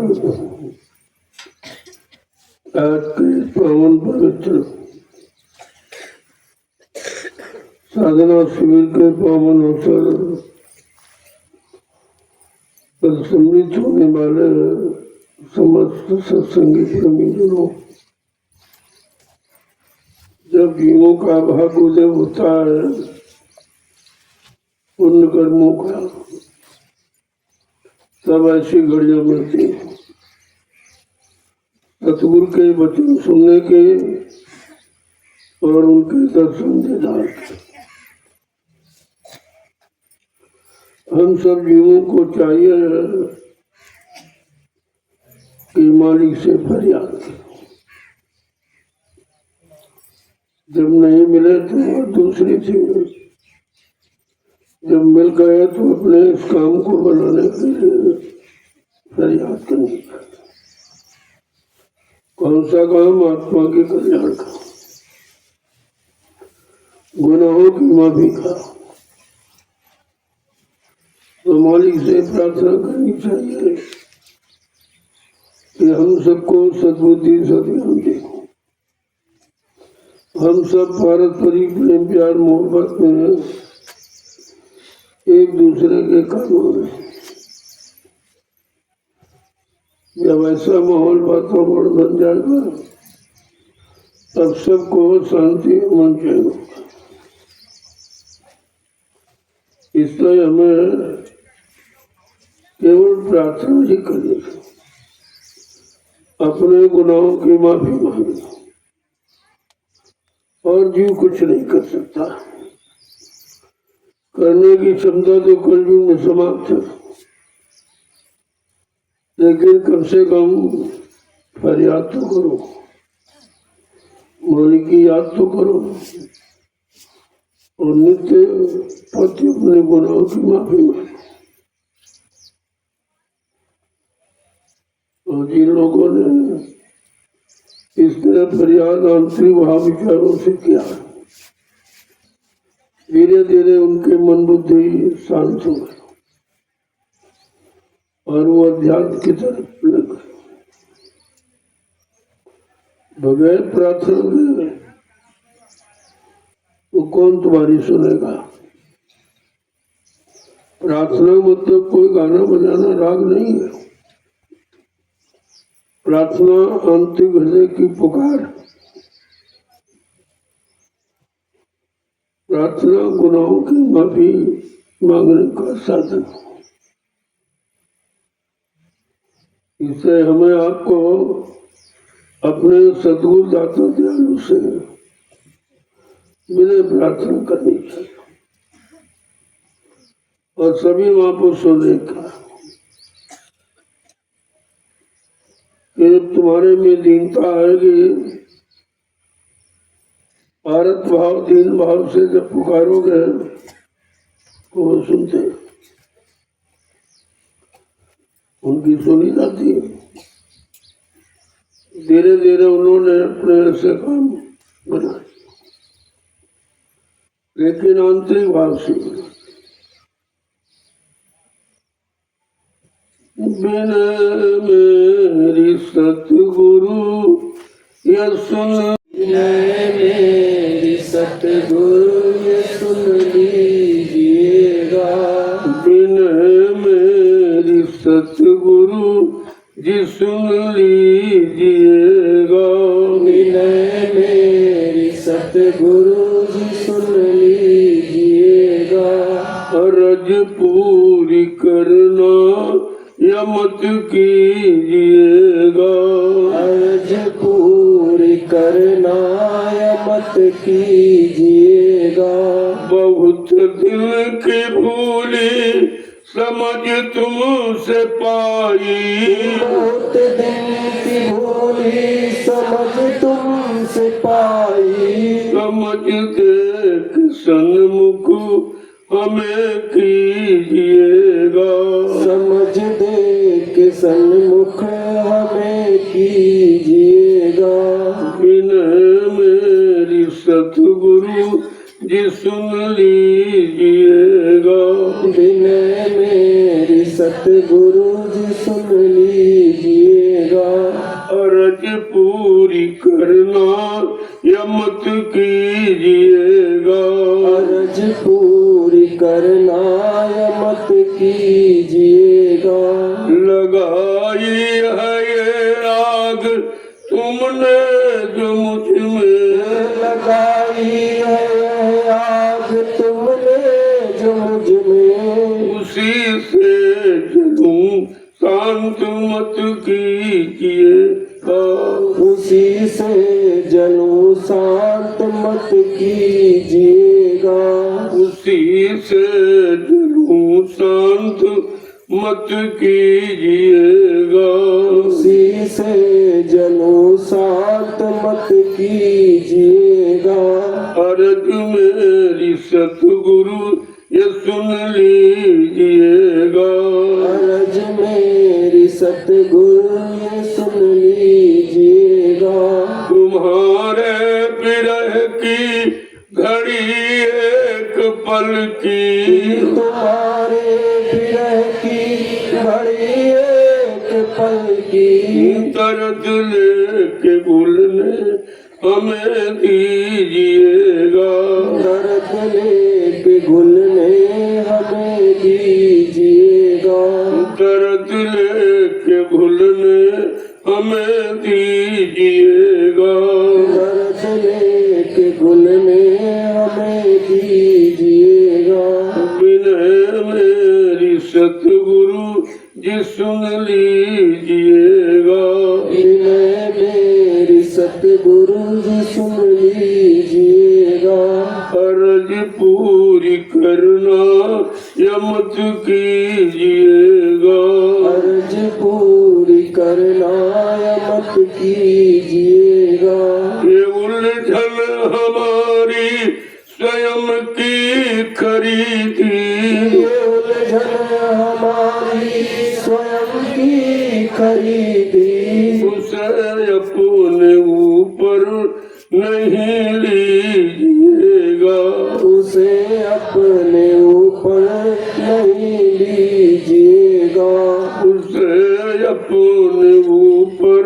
आज के पावन पवित्र साधना शिविर के पावन अवसर पर सम्मिलित होने वाले समस्त सत्संगी प्रेमीजनों, जब जीवों का भाग उदय होता है पुण्य कर्मों का, तब ऐसी घड़ियां मिलती हैं सतगुरु के वचन सुनने के और उनके दर्शन दीदार के। हम सब जीवों को चाहिए कि मालिक से फरियाद करें, जब नहीं मिले तो दूसरी चीज, जब मिल गए तो अपने इस काम को बनाने के लिए फरियाद करनी चाहिए। कौन सा काम? आत्मा के कल्याण का, गुनाहों की माफी का। तो मालिक से प्रार्थना करनी चाहिए कि हम सबको सद्बुद्धि सद्ज्ञान दे। हम सब पारस्परिक प्रेम प्यार मोहब्बत में एक दूसरे के कामों में, जब ऐसा माहौल वातावरण बन जाएगा तब सबको शांति अमन चैन होगा। इसलिए हमें केवल प्रार्थना ही करनी है, अपने गुनाहों की माफी मांगनी, और जीव कुछ नहीं कर सकता। करने की क्षमता तो कलयुग में समाप्त है, लेकिन कम से कम फरियाद तो करो, मालिक की याद तो करो, और नित्य पति अपने गुनाहों की माफी मांगो। और जिन लोगों ने इस तरह फरियाद आंतरिक भाव विचारों से किया, धीरे धीरे उनके मन बुद्धि शांत हो गए और वो अध्यात्म की तरफ लग गए। बगैर प्रार्थना के वो कौन तुम्हारी सुनेगा? प्रार्थना मतलब कोई गाना बजाना राग नहीं है। प्रार्थना अंतिम हृदय की पुकार, प्रार्थना गुनाहों की माफी मांगने का साधन। इससे हमें आपको अपने सद्गुरु दाता दयालु से विनय प्रार्थना करनी चाहिए और सभी महापुरुषों ने कहा कि तुम्हारे में दीनता आएगी, भारत भाव दीन भाव से जब पुकारोगे तो वो सुनते, उनकी सुनी जाती है। धीरे धीरे उन्होंने अपने ऐसे काम बनाए, लेकिन आंतरिक भाव से। बिन मेरी सतगुरु यह सुन, मेरी सतगुरु ये सुन लीजिएगा। बिन मेरी सतगुरु जी सुन लीजिएगा। बिन मेरी सतगुरु जी सुन लीजिएगा। अरज पूरी करना या मत कीजिएगा। अर्ज पूरी करना या मत कीजिएगा। बहुत दिल की भूली समझ तुमसे पाई। बहुत दिल की भूली समझ तुमसे पाई। समझ देख सन्मुख हमें कीजिएगा। समझ देख सन्मुख हमें कीजिएगा। बिन मेरी सतगुरु जी सुन लीजिएगा। बिन मेरी सतगुरु जी सुन लीजिएगा। करना या मत कीजिएगा। लगाई है ये आग तुमने जो मुझ में, लगाई है आग तुमने जो मुझ में, उसी से जलूं शांत मत कीजिएगा। उसी से जलूं शांत मत कीजिएगा। उसी से जलूं शांत मत कीजिएगा। उसी से जलूं शांत मत कीजिएगा। अर्ज मेरी सतगुरु ये सुन लीजिएगा। अर्ज मेरी सतगुरु ये सुन लीजिएगा। तुम्हारे विरह की घड़ी एक पल की, तुम्हारे विरह की घड़ी एक पल की, दर्द लेके भूलने हमें दीजिएगा। दर्द लेके घुलने हमें दीजिएगा। दर्द लेके भूलने हमें दीजिएगा। दर्द लेके घुलने हमें दीजिएगा। विनय मेरी सतगुरु जी सुन लीजिएगा। विनय मेरी सतगुरु जी सुन लीजिएगा। अर्ज पूरी करना या मत कीजिएगा। अर्ज पूरी करना या मत कीजिएगा। ये उलझन हमारी स्वयं की खरीदी, ये उलझन हमारी स्वयं की खरीदी, उसे अपने ऊपर नहीं लीजिएगा। उसे अपने ऊपर नहीं लीजिएगा। उसे अपने ऊपर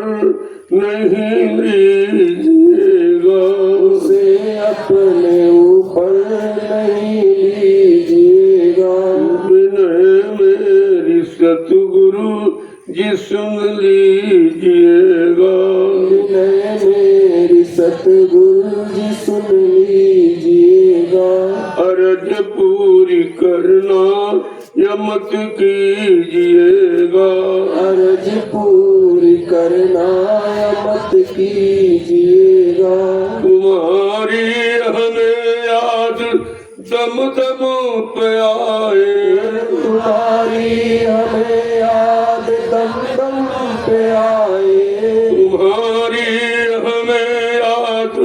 नहीं लीजिएगा। उसे अपने ऊपर नहीं लीजिएगा। विनय मेरी सतगुरु जी सुन लीजिएगा। विनय मेरी सतगुरु जी सुन लीजिएगा। अर्ज पूरी करना या मत कीजिएगा। अर्ज पूरी करना या मत कीजिएगा। तुम्हारी हमें याद दम दम पे आए, तुम्हारी हमें याद दम दम पे आए। तुम्हारी हमें याद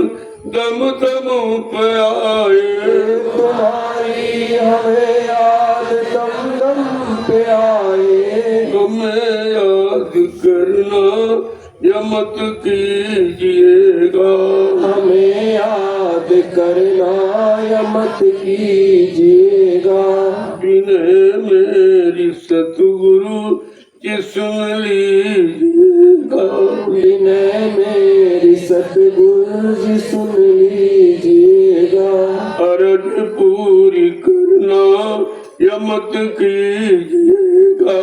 दम दम पे आए। तुम्हारी हमें याद दम दम पे आए। हमें याद करना या मत कीजिएगा। हमें याद करना या मत कीजिएगा। विनय मेरी सतगुरु जी सुन लीजिएगा। विनय मेरी सतगुरु जी सुन लीजिएगा। अर्ज पूरी करना या मत कीजिएगा।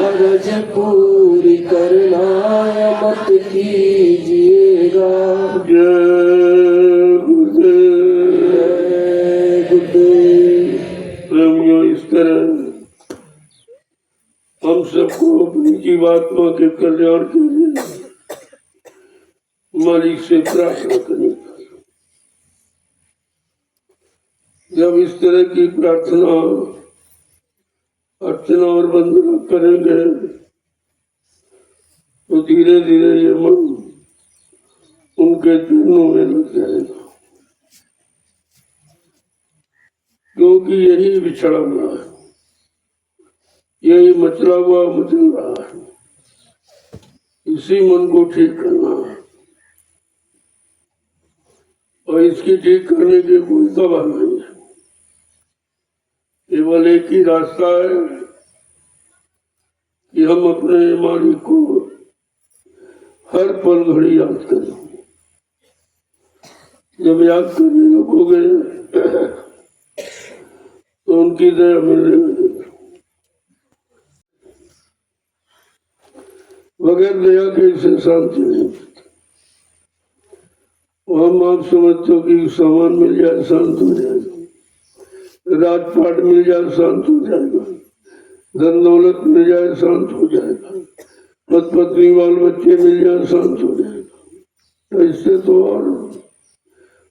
अर्ज पूरी करना या मत कीजिएगा। जय गुरुदेव। जय गुरुदेव। प्रेमियों, इस तरह हम सबको अपनी जीवात्मा के कल्याण के लिए मालिक से प्रार्थना करनी चाहिए। जब इस तरह की प्रार्थना, अर्चना और वंदना करेंगे तो धीरे धीरे ये मन उनके चरणों में लग जाएगा, क्योंकि यही बिछड़ा हुआ है, यही मचला हुआ मचल रहा है। इसी मन को ठीक करना है और इसकी ठीक करने की कोई दवा नहीं है। केवल एक ही रास्ता है कि हम अपने मालिक को हर पल घड़ी याद करें। जब याद करने लगोगे तो तो उनकी दया मिलने लगेगी। बगैर दया के इसे शांति नहीं मिलती। हम आप समझते हो कि सामान मिल जाए शांत हो जाएगा, राजपाट मिल जाए शांत हो जाएगा, धन दौलत मिल जाए शांत हो जाएगा, पत पत्नी बाल बच्चे मिल जाए शांत हो जाएगा। तो इससे तो और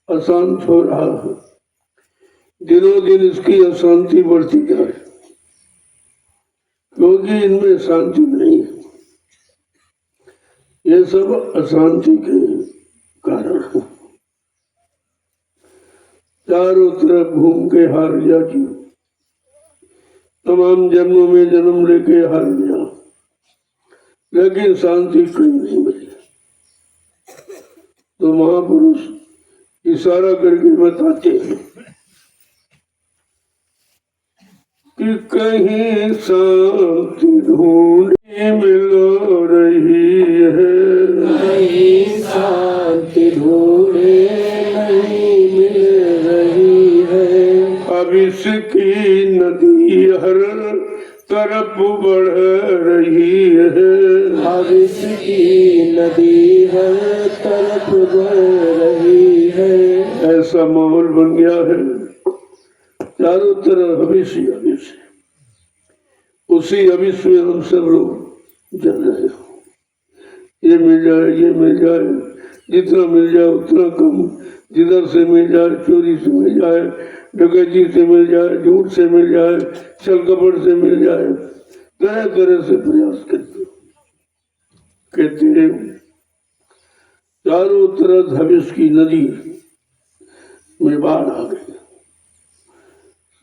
अशांत हो रहा है। दिनों दिन इसकी अशांति बढ़ती जा रही, क्योंकि इनमें शांति नहीं है। ये सब अशांति के कारण है। चारों तरफ घूम के हार गया जीव, तमाम जन्मों में जन्म लेके हार गया, लेकिन शांति कहीं नहीं मिली। तो महापुरुष इशारा करके बताते हैं कि कहीं शांति ढूंढे मिल रही है, कहीं शांति ढूंढे नहीं मिल रही है। अब इसकी नदी हर तरफ बढ़ रही है, अब इसकी नदी हर तरफ बढ़ रही है। ऐसा माहौल बन गया है। चारों तरफ हविष्य हविष्य, उसी हविष्य में हम सब लोग जल रहे हो। ये मिल जाए, ये मिल जाए, जितना मिल जाए उतना कम, जिधर से मिल जाए, चोरी से मिल जाए, डकैती से मिल जाए, झूठ से मिल जाए, छल कपट से मिल जाए, तरह तरह से प्रयास करते। कहते हैं चारों तरफ हविष्य की नदी में बाढ़ आ गई,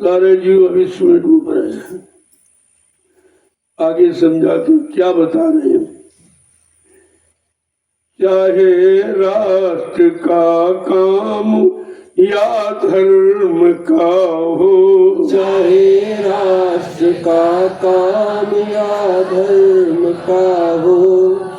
सारे जीव हविष्य में डूब रहे हैं। आगे समझा के क्या बता रहे हैं? चाहे राष्ट्र का काम या धर्म का हो, चाहे राष्ट्र का काम या धर्म का हो,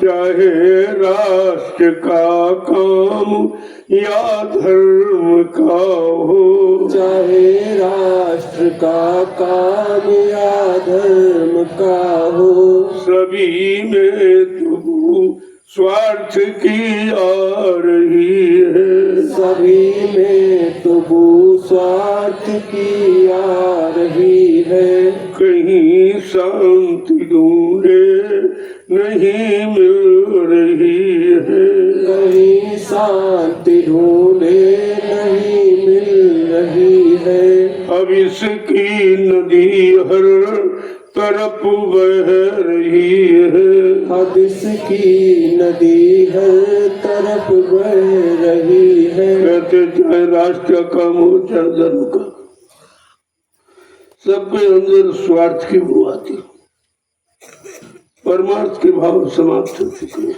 चाहे राष्ट्र का काम या धर्म का हो, चाहे राष्ट्र का काम या धर्म का हो, सभी में तू स्वार्थ की आ रही है, सभी में तुबू स्वार्थ की आ रही है। कहीं शांति ढूंढे नहीं मिल रही है, कहीं शांति ढूंढे नहीं मिल रही है। अब इसकी नदी हर तरफ बह रही है, अब इसकी नदी हर तरफ बह रही है। कहते चाहे राष्ट्र का काम हो चाहे धर्म का, सबके अंदर स्वार्थ की वो आती, परमार्थ के भाव समाप्त हो चुके हैं।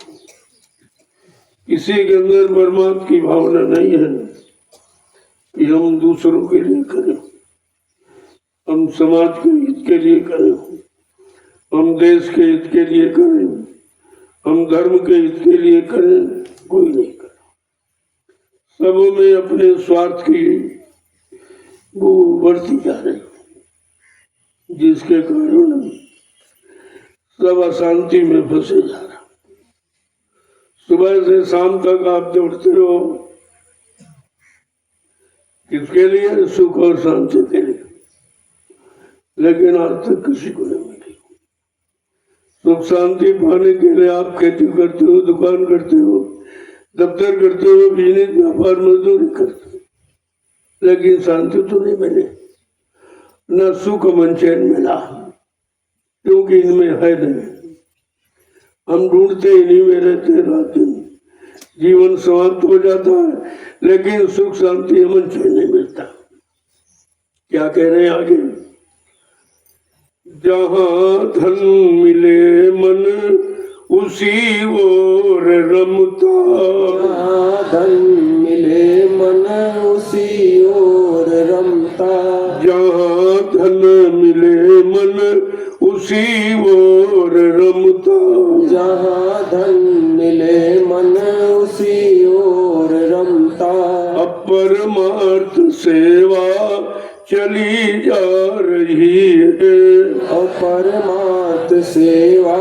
किसी के अंदर परमार्थ की भावना नहीं है कि हम दूसरों के लिए करें, हम समाज के हित के लिए करें, हम देश के हित के लिए करें, हम धर्म के हित के लिए करें, कोई नहीं करे। सबों में अपने स्वार्थ की वो बढ़ती जा रही, जिसके कारण सब अशांति में फंसे जा रहे। सुबह से शाम तक आप दौड़ते रहो, किसके लिए? सुख और शांति के लिए, लेकिन आज तक किसी को नहीं मिली। सुख शांति पाने के लिए आप खेती करते हो, दुकान करते हो, दफ्तर करते हो, बिजनेस व्यापार मजदूरी करते हो, लेकिन शांति तो नहीं मिली, न सुख मन चैन मिला, क्योंकि इनमें है नहीं। हम ढूंढते इन्हीं में रहते रात दिन, जीवन समाप्त हो जाता है, लेकिन सुख शांति मन चैन नहीं मिलता। क्या कह रहे हैं आगे? जहाँ धन मिले मन उसी ओर रमता, जहाँ धन मिले मन उसी ओर रमता, जहाँ धन मिले मन उसी ओर रमता, जहाँ धन मिले मन उसी ओर रमता। अपरमार्थ सेवा चली जा रही है, और परमार्थ सेवा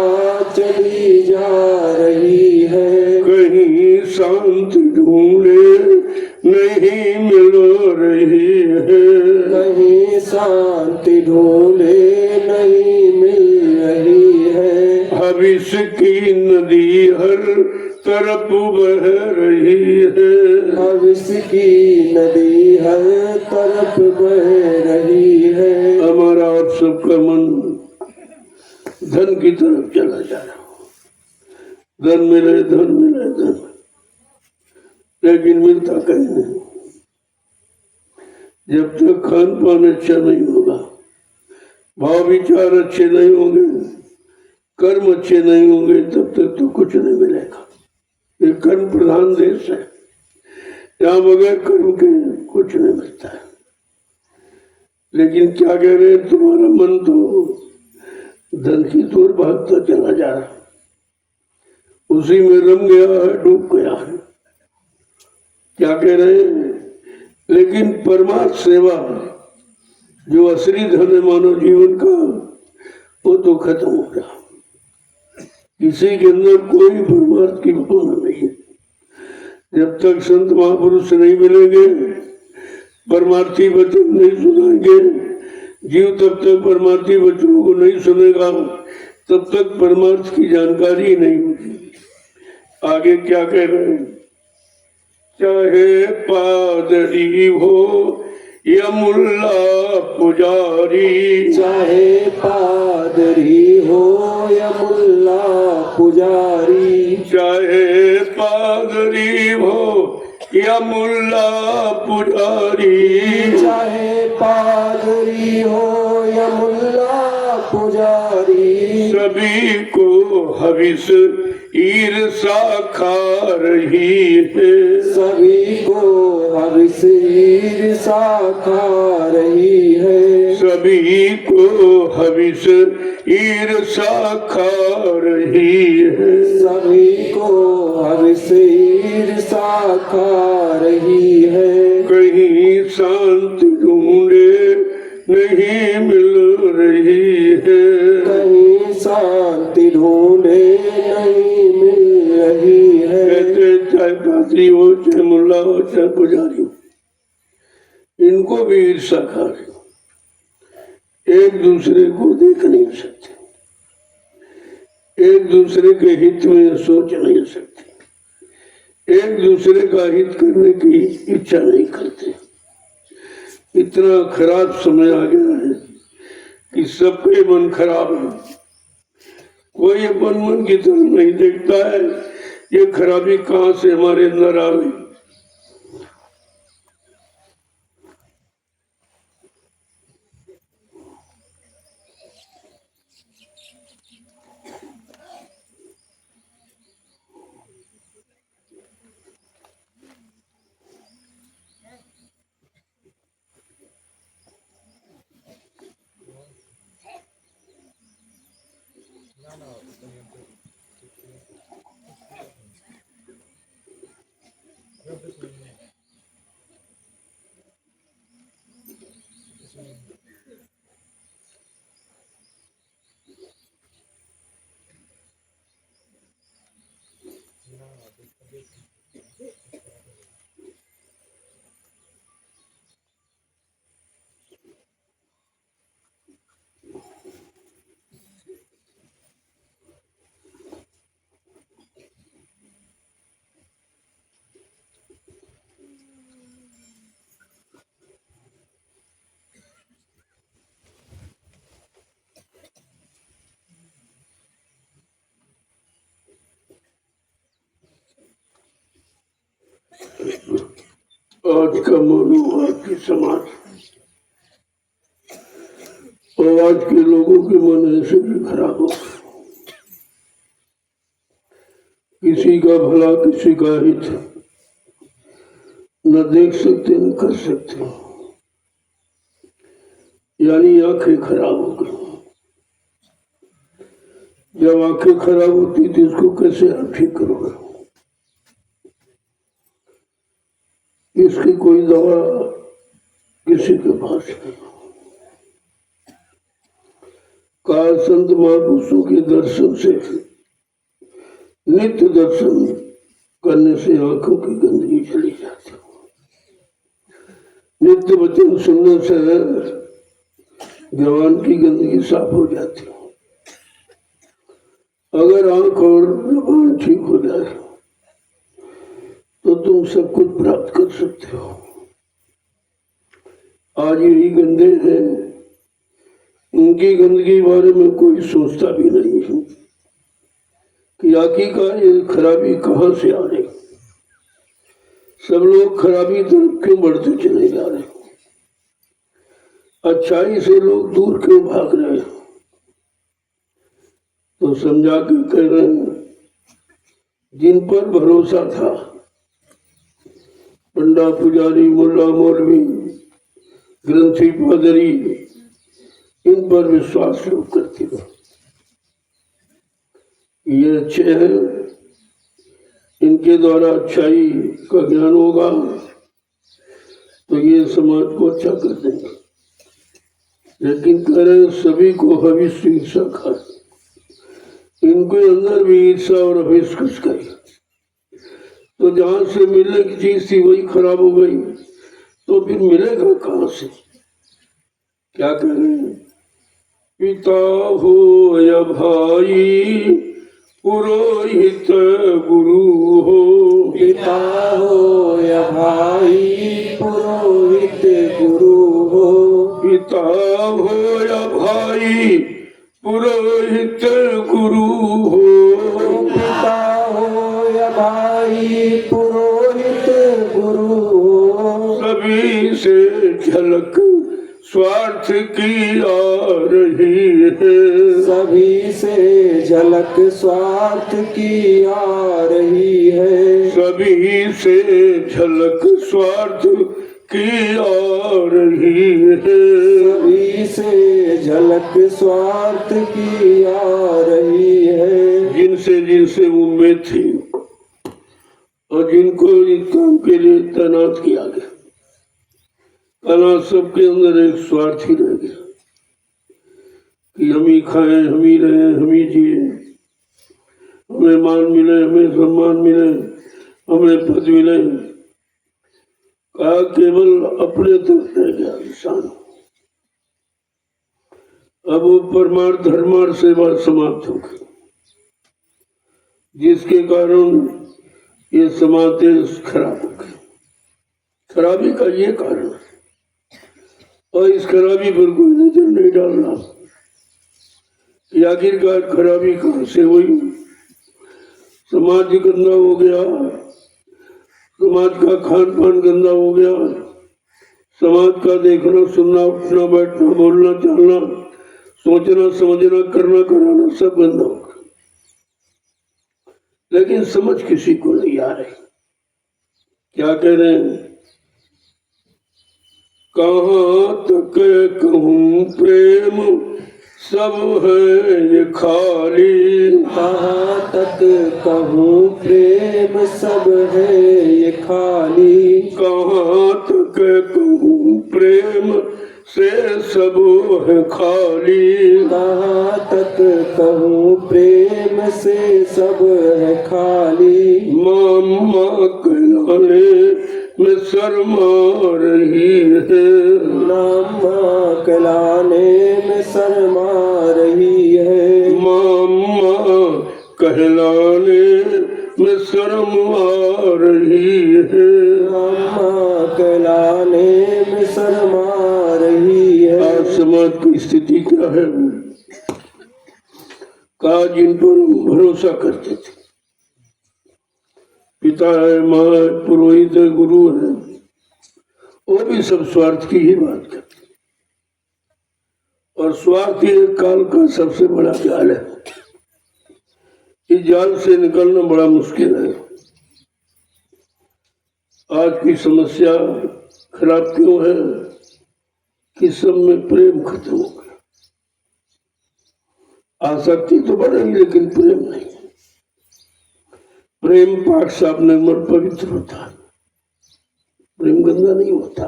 चली जा रही है। कहीं शांति ढूंढे नहीं मिल रही है, कहीं शांति ढूंढे नहीं मिल रही है। भविष्य की नदी हर तरफ बह रही है, भविष्य की नदी हर तरफ बह रही है। हमारा आप सबका मन धन की तरफ चला जा रहा, धन मिले धन मिले धन, लेकिन मिलता कहीं नहीं। जब तक खान पान अच्छा नहीं होगा, भाव विचार अच्छे नहीं होंगे, कर्म अच्छे नहीं होंगे, तब तक तो कुछ नहीं मिलेगा। ये कर्म प्रधान देश है, यहाँ बगैर कर्म के कुछ नहीं मिलता है। लेकिन क्या कह रहे हैं, तुम्हारा मन तो धन की दूर भागता चला जा रहा, उसी में रम गया है, डूब गया है। क्या कह रहे हैं, लेकिन परमार्थ सेवा जो असली धन है मानव जीवन का, वो तो खत्म हो रहा। किसी के अंदर कोई परमार्थ की भावना नहीं है। जब तक संत महापुरुष नहीं मिलेंगे, परमार्थी वचन नहीं सुनाएंगे, जीव तब तक परमार्थी वचनों को नहीं सुनेगा, तब तक परमार्थ की जानकारी नहीं होगी। आगे क्या कह रहे हैं, चाहे पादरी हो या मुल्ला पुजारी, चाहे पादरी हो या मुल्ला पुजारी, चाहे पादरी हो या मुल्ला पुजारी, चाहे पादरी हो या मुल्ला पुजारी, सभी को हविस ईर्षा खा रही है, सभी को हविस ईर्षा खा रही है। सभी को हविस ईर्षा खा रही है, सभी को हविस ईर्षा खा रही है। कहीं शांति ढूंढे नहीं मिल रही है, कहीं शांति ढूंढे नहीं मिल रही है। कहते चाहे पादरी हो, चाहे मुल्ला हो, चाहे पुजारी हो, इनको भी ईर्षा खा रही, एक दूसरे को देख नहीं सकते, एक दूसरे के हित में सोच नहीं सकते, एक दूसरे का हित करने की इच्छा नहीं करते। इतना खराब समय आ गया है कि सबके मन खराब है, कोई अपन मन की तरफ नहीं देखता है। ये खराबी कहाँ से हमारे अंदर आ गई। आज का मानो आज की समाज और आज के लोगों के मन ऐसे भी खराब हो, किसी का भला किसी का हित न देख सकते न कर सकते, यानी आंखें खराब हो गई। जब आंखें खराब होती तो इसको कैसे आप ठीक करोगे। इसकी कोई दवा किसी के पास नहीं। कहा संत महापुरुषों के दर्शन से, नित्य दर्शन करने से आंखों की गंदगी चली जाती है। नित्य वचन सुनने से जवान की गंदगी साफ हो जाती है। अगर आंख और जबान ठीक हो जाए तो तुम सब कुछ प्राप्त कर सकते हो। आज यही गंदे हैं, उनकी गंदगी बारे में कोई सोचता भी नहीं है कि आखिरकार ये खराबी कहाँ से आ रही। सब लोग खराबी तरफ क्यों बढ़ते चले जा रहे, अच्छाई से लोग दूर क्यों भाग रहे हैं। तो समझा के कह रहे हैं, जिन पर भरोसा था, पंडा पुजारी मुल्ला मौलवी ग्रंथी पादरी, इन पर विश्वास लोग करते हो। ये अच्छे हैं, इनके द्वारा अच्छाई का ज्ञान होगा तो ये समाज को अच्छा कर देंगे। लेकिन कह रहे सभी को हविष्य ईर्षा खा, इनके अंदर भी ईर्षा और हविष्य कुछ करे तो जहां से मिलने की चीज थी वही खराब हो गई तो फिर मिलेगा कहां से। क्या कह रहे हैं, पिता हो या भाई पुरोहित गुरु हो, पिता हो या भाई पुरोहित गुरु हो, पिता हो या भाई पुरोहित गुरु हो, पिता हो या भाई पुरोहित गुरु हो। सभी से झलक स्वार्थ की आ रही है, सभी से झलक स्वार्थ की आ रही है, सभी से झलक स्वार्थ की आ रही है, सभी से झलक स्वार्थ की आ रही है। जिनसे जिनसे उम्मीद थी और जिनको इस काम के लिए तैनात किया गया, कला सबके अंदर एक स्वार्थ ही रह गया कि हम ही खाएं, हम ही रहें, हम ही जिए, हमें मान मिले, हमें सम्मान मिले, हमें पद मिले। कहा केवल अपने तक रह गया इंसान। अब वो परमार्थ धर्मार्थ सेवा समाप्त हो गई, जिसके कारण ये समाज खराब हो गई। खराबी का ये कारण है और इस खराबी पर कोई नजर नहीं डालना कि आखिरकार खराबी कहां से हुई। समाज गंदा हो गया, समाज का खान पान गंदा हो गया, समाज का देखना सुनना उठना बैठना बोलना चलना सोचना समझना करना कराना सब गंदा हो गया। लेकिन समझ किसी को नहीं आ रही। क्या कह रहे हैं, कहाँ तक कहूँ प्रेम सब है ये खाली, कहाँ तक कहूँ प्रेम सब है ये खाली, कहाँ तक कहूँ प्रेम से सब है खाली, कहाँ तक कहूँ प्रेम से सब है खाली। मामा कहलाने में शर्मा रही है, नामा कहलाने में शर्मा रही है, मामा कहलाने में शर्म आ रही है, नामा कहलाने में शर्मा रही है। आज समाज की स्थिति क्या है, कहा जिन पर हम भरोसा करते थे, पिता है, माँ है, पुरोहित है, गुरु है, वो भी सब स्वार्थ की ही बात करते। और स्वार्थ ये काल का सबसे बड़ा जाल है। इस जाल से निकलना बड़ा मुश्किल है। आज की समस्या खराब क्यों है कि सब में प्रेम खत्म हो गया। आसक्ति तो बढ़ेगी लेकिन प्रेम नहीं। प्रेम पाक साफ निर्मल पवित्र होता है, प्रेम गंदा नहीं होता।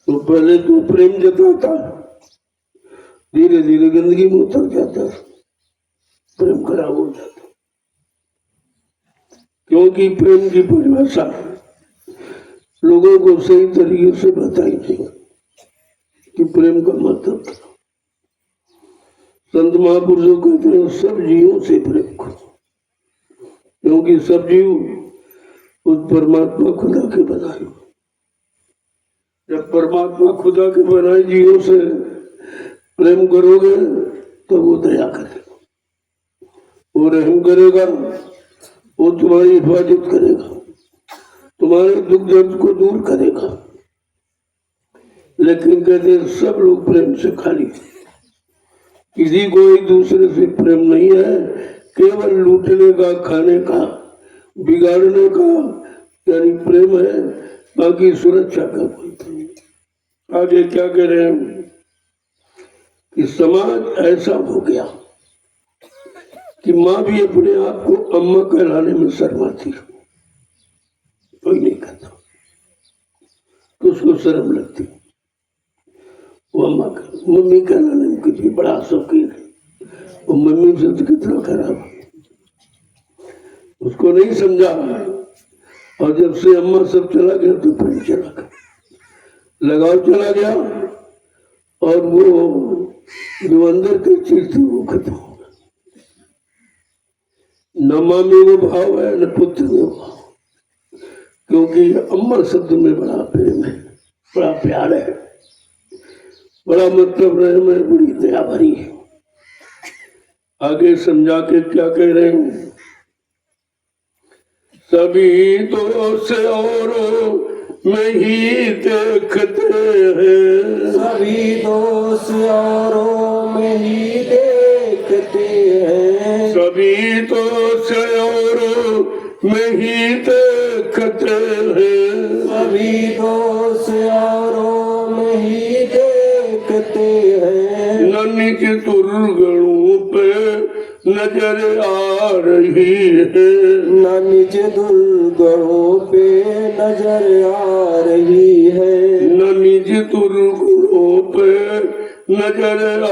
तो पहले तो प्रेम जताता धीरे धीरे गंदगी में उतर जाता है, प्रेम खराब हो जाता। क्योंकि प्रेम की परिभाषा लोगों को सही तरीके से बताई थी कि प्रेम का मतलब क्या। संत महापुरुषों कहते हैं सब जीवों से प्रेम करो, क्योंकि सब जीव उस परमात्मा खुदा के बनाए। जब परमात्मा खुदा के बनाए जीवों से प्रेम करोगे तो वो दया करेगा, वो रहम करेगा, वो तुम्हारी हिफाजत करेगा, तुम्हारे दुख दर्द को दूर करेगा। लेकिन कहते सब लोग प्रेम से खाली, किसी को एक दूसरे से प्रेम नहीं है, केवल लूटने का, खाने का, बिगाड़ने का यानी प्रेम है, बाकी सुरक्षा का कोई प्रेम नहीं। आगे क्या कह रहे हैं कि समाज ऐसा हो गया कि माँ भी अपने आप को अम्मा कहलाने में शर्माती है, कोई नहीं कहता तो उसको शर्म लगती। वो अम्मा मम्मी कहलाने में किसी बड़ा शौकीन है, वो मम्मी से तो कितना खराब, उसको नहीं समझा। और जब से अम्मा सब चला गया तो प्रेम चला गया, लगाव चला गया, और वो जो अंदर की चीज थी वो खत्म हो गया। न माँ में वो भाव है न पुत्र में भाव, क्योंकि अम्मा शब्द में बड़ा प्रेम है, बड़ा प्यार है, बड़ा मतलब रहम है, बड़ी दया भरी है। आगे समझा के क्या कह रहे हैं, सभी दोष औरों में ही देखते हैं, सभी दोष औरों में ही देखते हैं, सभी दोष औरों में ही देखते हैं, सभी दोष औरों में ही देखते हैं। न निज दुर्गुणों पे नजर आ रही है, न निज दुर्गुणों पे नजर आ रही है, न निज दुर्गुणों पे नजर आ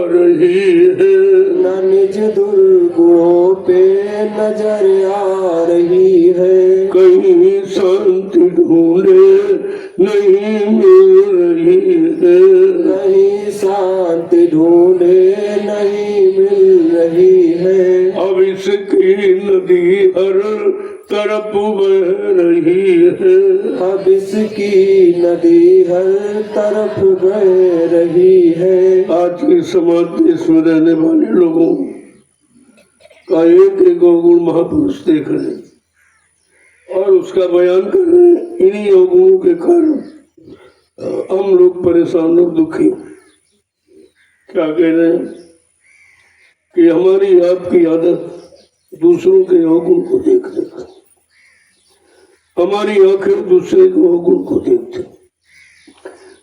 रही है, न निज दुर्गुणों पे नजर आ रही है। कहीं शांति ढूंढे नहीं मिल रही है, कहीं शांति ढूंढे नहीं मिल रही है। अब इसकी नदी हर तरफ बह रही है, अब इसकी नदी हर तरफ बह रही है। आज के समाज देश में रहने वाले लोगों का एक अवगुण महापुरुष देख रहे हैं और उसका बयान कर रहे हैं। इन्हीं अवगुणों के कारण हम लोग परेशान और दुखी। क्या कह रहे हैं कि हमारी आपकी आदत दूसरों के अवगुण को देखने का, हमारी आंखें दूसरे के अवगुण को देखते,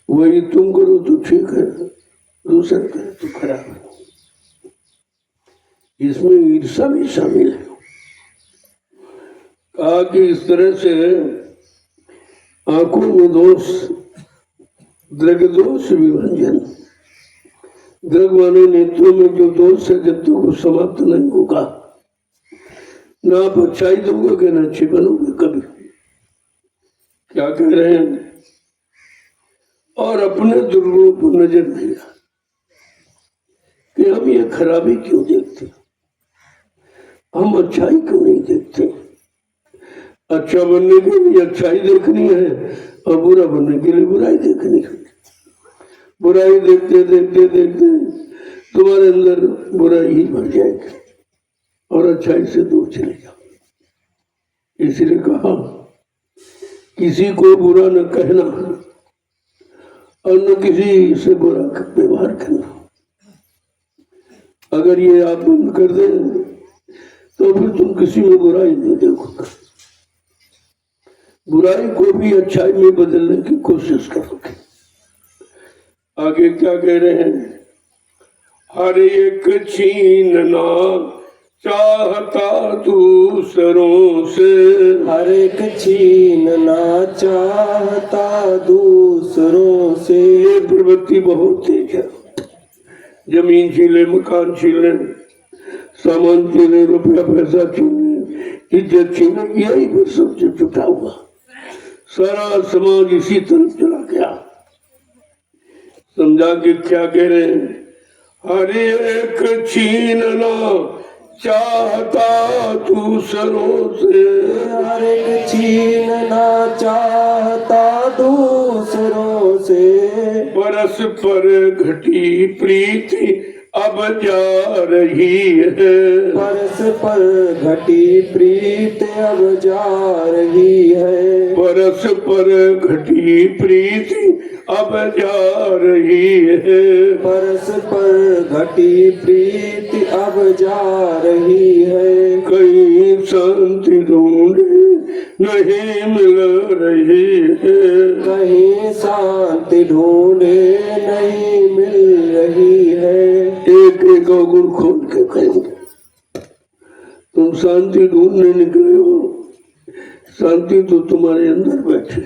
वही तुम करो तो ठीक है, दूसरा करे तो खराब है। इसमें ईर्ष्या भी शामिल है। कहा कि इस तरह से आंखों में दोष, दृग दोष विभंजन, दृग माने नेत्रों में जो दोष है जब तक वो समाप्त नहीं होगा, ना आप अच्छाई दोगे कि ना अच्छे बनोगे कभी। क्या कह रहे हैं, और अपने दुर्गुणों पर नजर नहीं आ कि हम ये खराबी क्यों देखते, हम अच्छाई क्यों नहीं देखते। अच्छा बनने के लिए अच्छाई देखनी है और बुरा बनने के लिए बुराई देखनी है। बुराई देखते देखते देखते तुम्हारे अंदर बुराई ही भर जाएगी और अच्छाई से दूर चले जाओ। इसलिए कहा किसी को बुरा न कहना और न किसी से बुरा व्यवहार करना। अगर ये आप बंद कर दें तो फिर तुम किसी में बुराई नहीं देखोगे, बुराई को भी अच्छाई में बदलने की कोशिश करोगे। आगे क्या कह रहे हैं, हर एक छीनना चाहता दूसरों से, हर एक छीनना चाहता दूसरों से। ये प्रवृत्ति बहुत तेज है। जमीन छीले, मकान छीले, सामान छीले, रुपया पैसा छीले, इज्जत छीले, यही पर सबसे जुटा हुआ। सारा समाज इसी तरफ चला गया। समझा के क्या कह रहे हैं? हर एक छीनना चाहता दूसरों से, हर एक छीनना चाहता दूसरों से, परस्पर घटी प्रीति अब जा रही है, परस्पर घटी प्रीत अब जा रही है, परस्पर घटी प्रीति अब जा रही है, परस्पर घटी प्रीत अब जा रही है। कहीं शांति ढूंढे नहीं मिल रही है, कहीं शांति ढूंढे नहीं मिल रही है। एक एक अवगुण खोल के कहेंगे। तुम शांति ढूंढने निकले हो, शांति तो तुम्हारे अंदर बैठे।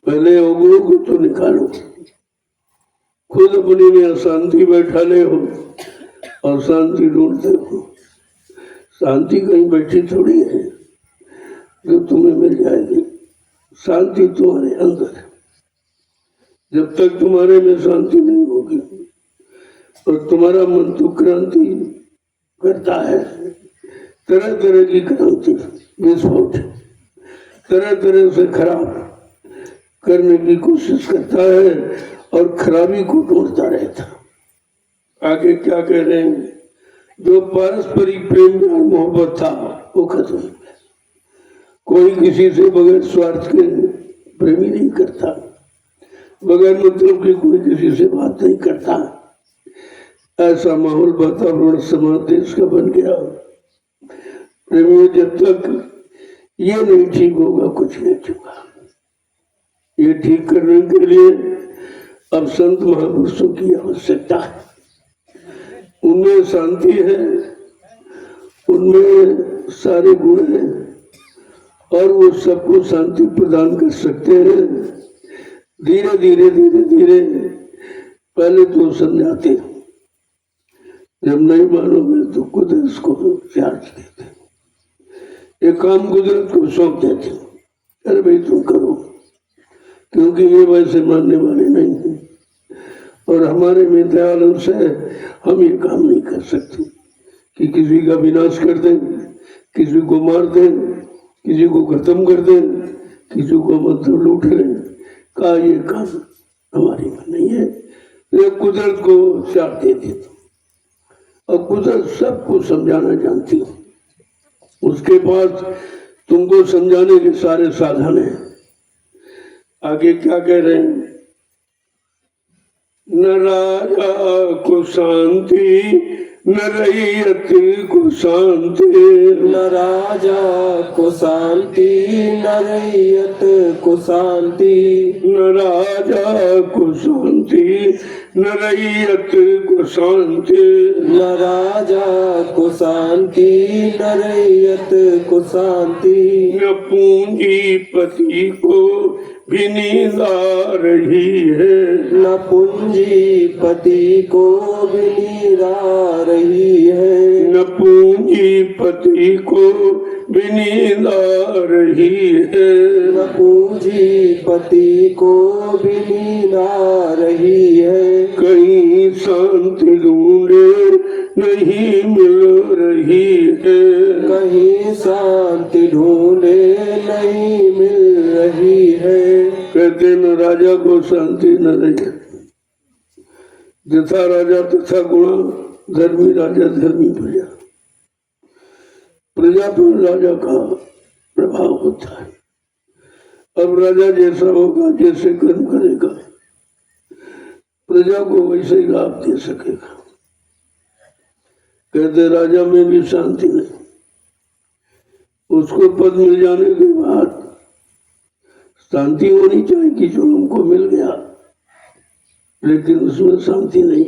पहले अवगुणों को तो निकालो। खुद अपनी में अशांति बैठा ले हो और शांति ढूंढते हो। शांति कहीं बैठी थोड़ी है जो तुम्हें मिल जाएगी। शांति तुम्हारे अंदर है। जब तक तुम्हारे में शांति नहीं होगी और तुम्हारा मन तो क्रांति करता है, तरह तरह की क्रांति, विस्फोट, तरह तरह से खराब करने की कोशिश करता है और खराबी को ढूंढता रहता। आगे क्या कह रहे हैं? जो पारस्परिक प्रेम और मोहब्बत था वो खत्म हो गया। कोई किसी से बगैर स्वार्थ के प्रेमी नहीं करता, बगैर मतलब के कोई किसी से बात नहीं करता। ऐसा माहौल वातावरण समाज देश का बन गया। प्रेमियों, जब तक ये नहीं ठीक होगा कुछ नहीं होगा। ये ठीक करने के लिए अब संत महापुरुषों की आवश्यकता है। उनमें शांति है, उनमें सारे गुण हैं और वो सबको शांति प्रदान कर सकते हैं। धीरे धीरे धीरे धीरे पहले तो समझाते हैं, जब नहीं मानोगे तो कुदरत को चार्ज देते, एक काम कुदरत को सौंप देते। अरे भाई तुम करो, क्योंकि ये वैसे मानने वाले नहीं हैं और हमारे में दयालु से हम ये काम नहीं कर सकते कि किसी का विनाश कर दें, किसी को मार दें, किसी को खत्म कर दें, किसी को मतलब लूट लें। का ये काम हमारे में नहीं है। ये कुदरत को चार्ज दे देते और कुदरत सबको समझाना जानती है। उसके पास तुमको समझाने के सारे साधन हैं। आगे क्या कह रहे हैं? न राजा को शांति न रैयत को शांति, न राजा को शांति न रैयत को शांति, न राजा को शांति न रैयत को शांति, न राजा को शांति न रैयत को शांति, न पूंजीपति को भी नींद आ रही है, न पूंजीपति को भी नींद आ रही है, न पूंजीपति को भी नींद आ रही है, न पूंजीपति को भी नींद आ रही है। कहीं शांति ढूंढे नहीं मिल रही है, कहीं शांति ढूंढे नहीं मिल रही है। कहते न राजा को शांति न रही, जथा राजा तथा गुणा, धर्मी राजा धर्मी प्रजा। प्रजा पर राजा का प्रभाव होता है। अब राजा जैसा होगा, जैसे कर्म करेगा, प्रजा को वैसे ही लाभ दे सकेगा। कहते राजा में भी शांति नहीं। उसको पद मिल जाने के बाद शांति होनी चाहिए कि जो हमको मिल गया, लेकिन उसमें शांति नहीं।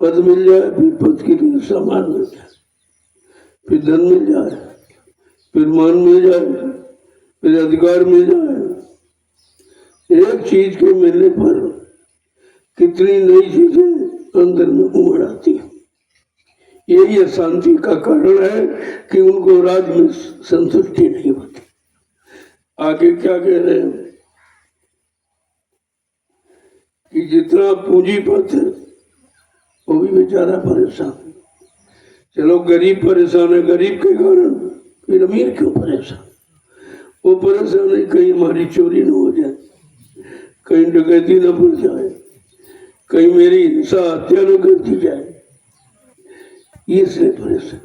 पद मिल जाए, फिर पद के लिए सामान मिल जाए, फिर धन मिल जाए, फिर मान मिल जाए, फिर अधिकार मिल जाए। एक चीज के मिलने पर कितनी नई चीजें अंदर में उमड़ आती है। यही अशांति का कारण है कि उनको राज में संतुष्टि नहीं होती। आगे क्या कह रहे हैं कि जितना पूंजीपत है वो भी बेचारा परेशान। चलो गरीब परेशान है, गरीब के कारण, फिर अमीर क्यों परेशान? वो परेशान है कहीं हमारी चोरी न हो जाए, कहीं डकैती न बढ़ जाए, कहीं मेरी हिंसा हत्या न कर दी जाए, इसलिए परेशान।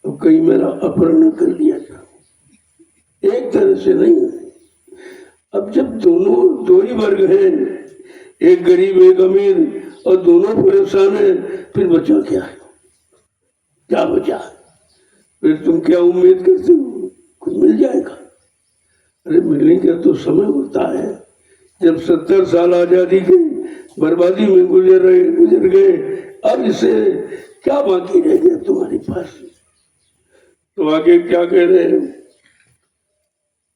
अब कहीं मेरा अपहरण कर लिया जाए। एक तरह से नहीं है। अब जब दोनों दो ही वर्ग हैं, एक गरीब एक अमीर, और दोनों परेशान है, फिर बचा क्या है? क्या बचा? फिर तुम क्या उम्मीद करते हो कुछ मिल जाएगा? अरे मिलने का तो समय होता है। जब 70 साल आजादी के बर्बादी में गुजर गए, अब इसे क्या बाकी रह गया तुम्हारे पास? तो आगे क्या कह रहे हैं?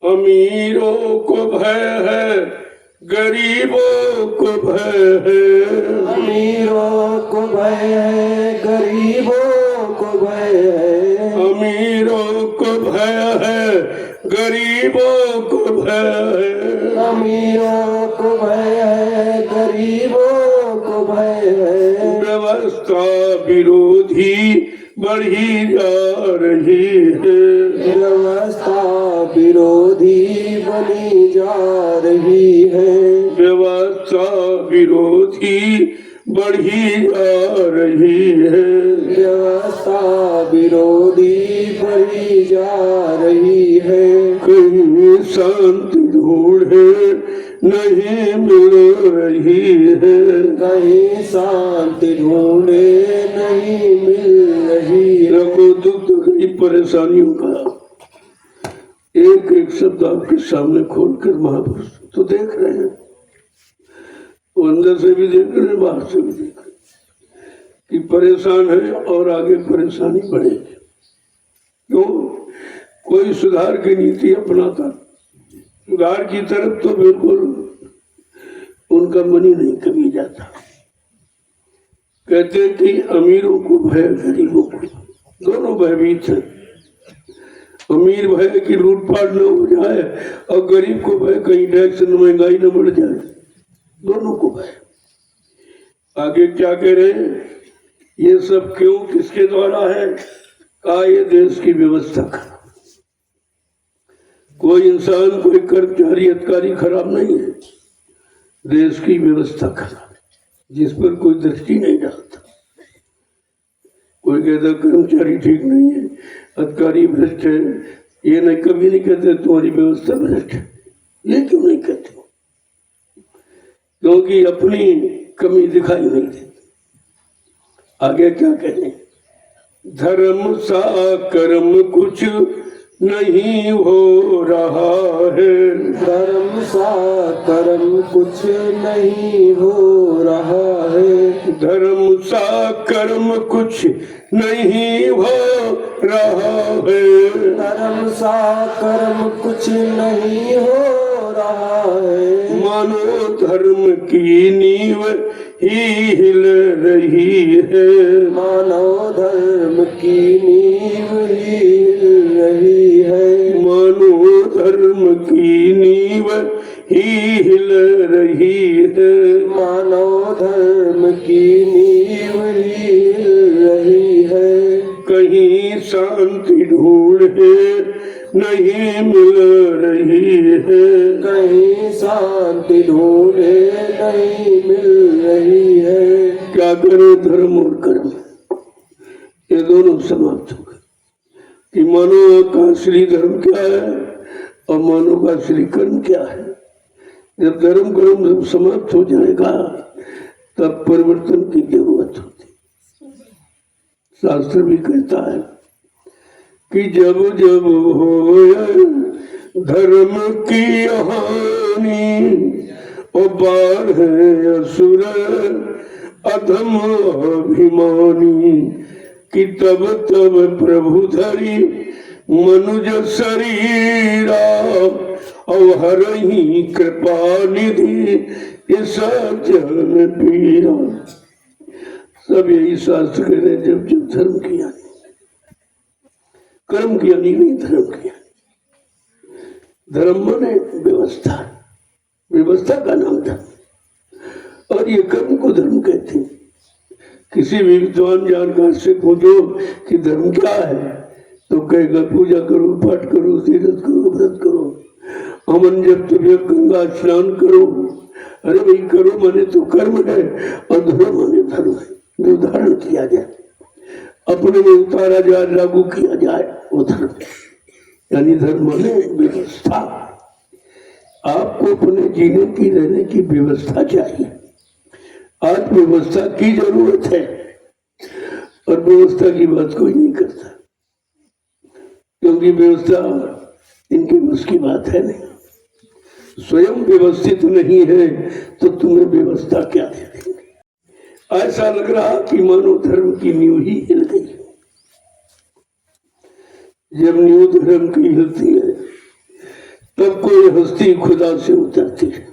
अमीरों को भय है, गरीबों को भय है। अमीरों को भय है, गरीबों को भय है। अमीरों को भय है, गरीबों को भय है। अमीरों को भय है, गरीबों को भय है। व्यवस्था विरोधी बढ़ी जा रही है। व्यवस्था विरोधी बनी जा रही है। व्यवस्था विरोधी बढ़ी जा रही है। व्यवस्था विरोधी बढ़ी जा रही है। कहीं शांति ढूंढे नहीं मिल रही है। कहीं शांति ढूंढे नहीं मिल रही है। रखो दुख तकलीफ परेशानियों का एक एक शब्द आपके सामने खोलकर महापुरुष तो देख रहे हैं, वो अंदर से भी देख रहे हैं, बाहर से भी देख रहे हैं कि परेशान है और आगे परेशानी बढ़ेगी। क्यों? कोई सुधार की नीति अपनाता, सुधार की तरफ तो बिल्कुल उनका मन ही नहीं कभी जाता। कहते कि अमीरों को भय, गरीबों को, दोनों भयभीत है। अमीर भय कि लूटपाट न हो जाए और गरीब को भय कहीं टैक्स महंगाई न बढ़ जाए, दोनों को भय। आगे क्या कह रहे हैं? ये सब क्यों, किसके द्वारा है? कहा ये देश की व्यवस्था खराब। कोई इंसान, कोई कर्मचारी, अधिकारी खराब नहीं है, देश की व्यवस्था खराब है, जिस पर कोई दृष्टि नहीं डालता। कोई कहता कर्मचारी ठीक नहीं है, अधिकारी भ्रष्ट है, ये नहीं, कभी नहीं कहते तुम्हारी व्यवस्था भ्रष्ट है। ये क्यों नहीं कहते? क्योंकि अपनी कमी दिखाई नहीं देती। आगे क्या कहते हैं? धर्म सा कर्म कुछ नहीं हो रहा है। धर्म सा कर्म कुछ नहीं हो रहा है। धर्म सा कर्म कुछ नहीं हो रहा है। धर्म सा कर्म कुछ नहीं हो रहा है। मानो धर्म की नींव ही हिल रही है। मानो धर्म की नींव ही हिल रही है। मानो धर्म की नींव ही हिल रही है। मानो धर्म की नींव ही हिल रही है। कहीं शांति ढूंढे नहीं मिल रही है। कहीं शांति ढूंढे नहीं मिल रही है। क्या करे? धर्म और कर्म ये दोनों समाप्त हो गए कि मानव का असली धर्म क्या है और मानव का असली कर्म क्या है। जब धर्म कर्म जब समाप्त हो जाएगा तब परिवर्तन की जरूरत होती। शास्त्र भी कहता है कि जब जब हो धर्म की हानि और बाढ़े असुर अधम अभिमानी कि तब तब प्रभु धरी मनुज शरीरा और हरहि कृपा निधि इस जन पीरा। सब यही शास्त्र कह रहे, जब जब धर्म किया नहीं, कर्म किया नहीं धर्म किया। धर्म माने व्यवस्था, व्यवस्था का नाम धर्म, और ये कर्म को धर्म कहते हैं। किसी भी विद्वान जानकार से पूछो कि धर्म क्या है, तो कहेगा पूजा करो, पाठ करो, तीर्थ करो, व्रत करो, अमन जब तुम्हें गंगा स्नान करो। अरे भाई करो माने तो कर्म है, और धर्म माने धर्म है जो धारण किया जाए, अपने में उतारा जाए, लागू किया जाए, वो धर्म। यानी धर्म माने व्यवस्था। आपको अपने जीने की, रहने की व्यवस्था चाहिए। आज व्यवस्था की जरूरत है, और व्यवस्था की बात कोई नहीं करता, क्योंकि व्यवस्था इनके बस की बात है नहीं। स्वयं व्यवस्थित नहीं है तो तुम्हें व्यवस्था क्या दे देंगे। ऐसा लग रहा कि मानो धर्म की नींव ही हिल गई। जब नींव धर्म की हिलती है तब कोई हस्ती खुदा से उतरती है।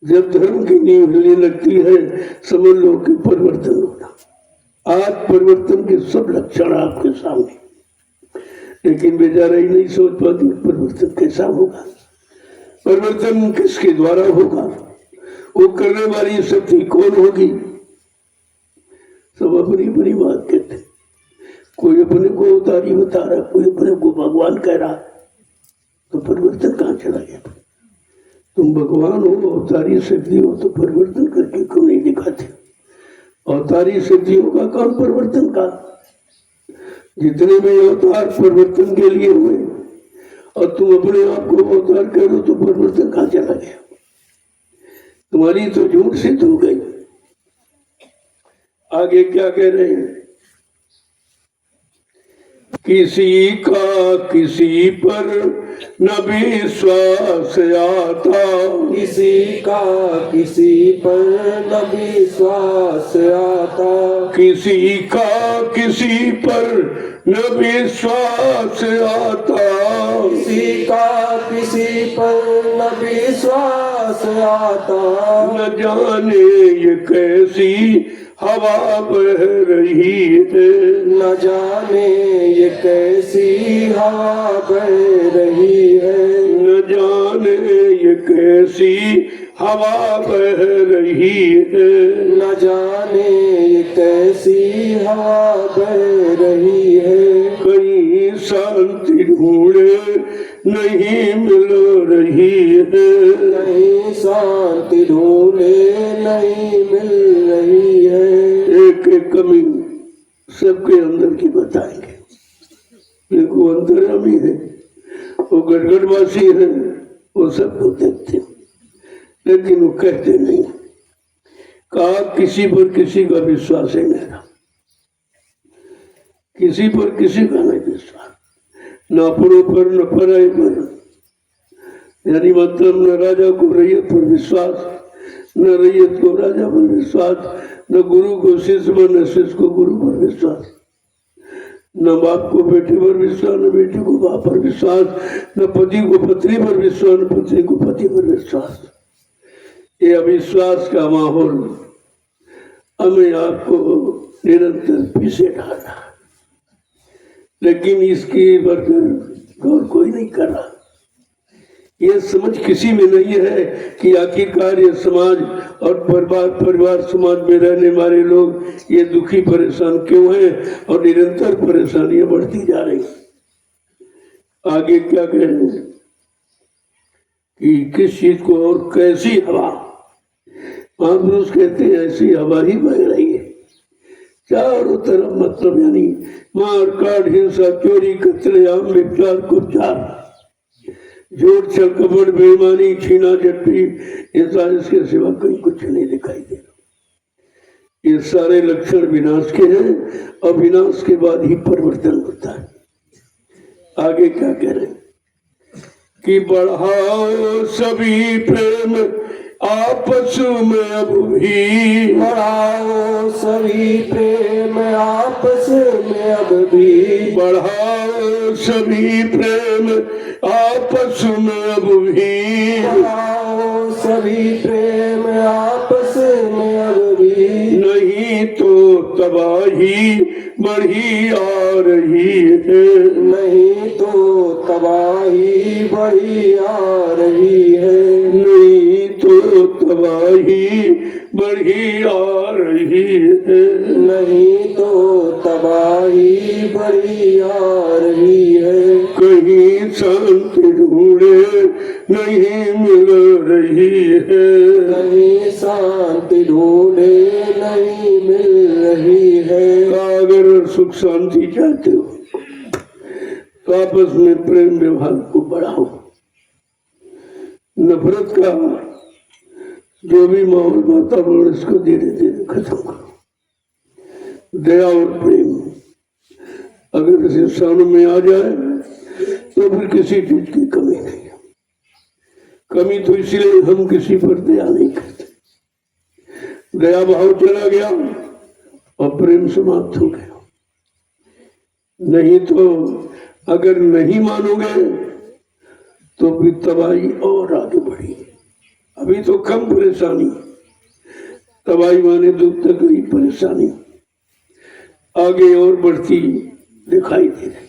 जब धर्म की नींव हिलने लगती है समझ लो कि परिवर्तन होना। आज परिवर्तन के सब लक्षण आपके सामने, लेकिन बेचारा ही नहीं सोच पाती परिवर्तन कैसा होगा, परिवर्तन किसके द्वारा होगा, वो करने वाली शक्ति कौन होगी। सब अपनी अपनी बात कहते, कोई अपने को अवतारी बता रहा, कोई अपने को भगवान कह रहा, तो परिवर्तन कहाँ चला गया। तुम भगवान हो, अवतारी शक्ति हो, तो परिवर्तन करके क्यों नहीं दिखाते। अवतारी शक्तियों का काम परिवर्तन का, जितने में अवतार परिवर्तन के लिए हुए, और तुम अपने आप को अवतार करो तो परिवर्तन कहाँ चला गया। तुम्हारी तो झूठ सिद्ध हो गई। आगे क्या कह रहे हैं, किसी का किसी पर न विश्वास आता, किसी का किसी पर न विश्वास आता, किसी का किसी पर न विश्वास आता, किसी का किसी पर न विश्वास आता। न जाने ये कैसी हवा बह रही है, न जाने ये कैसी हवा बह रही है, न जाने ये कैसी हवा बह रही है, न जाने ये कैसी हवा बह रही है। कहीं शांति ढूंढे नहीं मिल रही है, कहीं शांति ढूंढे नहीं मिल रही है। एक एक कमी सबके अंदर की बताएंगे। एक वो अंतर्यामी है, वो गढ़गढ़वासी है, वो सबको देखते लेकिन वो कहते नहीं। कहा किसी पर किसी का विश्वास है मेरा, किसी पर किसी का नहीं विश्वास, न अपनों पर न पराये पर। यानी मतलब न राजा को रैयत पर विश्वास, न रैयत को राजा पर विश्वास, न गुरु को शिष्य पर, न शिष्य को गुरु पर विश्वास, न बाप को बेटे पर विश्वास, न बेटे को बाप पर विश्वास, न पति को पत्नी पर विश्वास, न पत्नी को पति पर विश्वास। ये अविश्वास का माहौल हमें आपको निरंतर पीछे डाला, लेकिन इसकी बढ़कर गौर कोई नहीं कर रहा। ये समझ किसी में नहीं है कि आखिरकार ये समाज और परिवार समाज में रहने वाले लोग ये दुखी परेशान क्यों हैं, और निरंतर परेशानियां बढ़ती जा रही। आगे क्या कह रहे हैं कि किस चीज को और कैसी हवा, महापुरुष कहते हैं ऐसी हवा ही बह रही है चारों तरफ। मतलब यानी मार काट, हिंसा, चोरी, कत्लेआम, व्यभिचार, कुचार, झूठ, छल, कपट, बेईमानी, छीना झपटी, ऐसा इसके सिवा कहीं कुछ नहीं दिखाई दे रहा। ये सारे लक्षण विनाश के हैं, और विनाश के बाद ही परिवर्तन होता है। आगे क्या कह रहे हैं कि बढ़ाओ सभी प्रेम आपस में अब भी, बढ़ाओ सभी प्रेम आपस में अब भी, बढ़ाओ सभी प्रेम आपस में अब भी, बढ़ाओ सभी प्रेम आपस में अब भी, नहीं तो तबाही बढ़ी आ रही है, नहीं तो तबाही बढ़ी आ रही है, नहीं तो तबाही बढ़ी आ रही है, नहीं तो तबाही बढ़ी आ रही है। कहीं शांति ढूंढे नहीं मिल रही है, कहीं शांति ढूंढे नहीं मिल रही है। अगर सुख शांति चाहते हो तो आपस में प्रेम व्यवहार को बढ़ाओ, नफरत का जो भी माहौल वातावरण इसको धीरे धीरे खत्म करो। दया और प्रेम अगर इस इंसानों में आ जाए तो फिर किसी चीज की कमी नहीं है। कमी तो इसलिए हम किसी पर दया नहीं करते, दया भाव चला गया और प्रेम समाप्त हो गया। नहीं तो अगर नहीं मानोगे तो फिर तबाही और आगे बढ़ी। अभी तो कम परेशानी, तबाही माने दुख तकलीफ परेशानी आगे और बढ़ती दिखाई दे रही।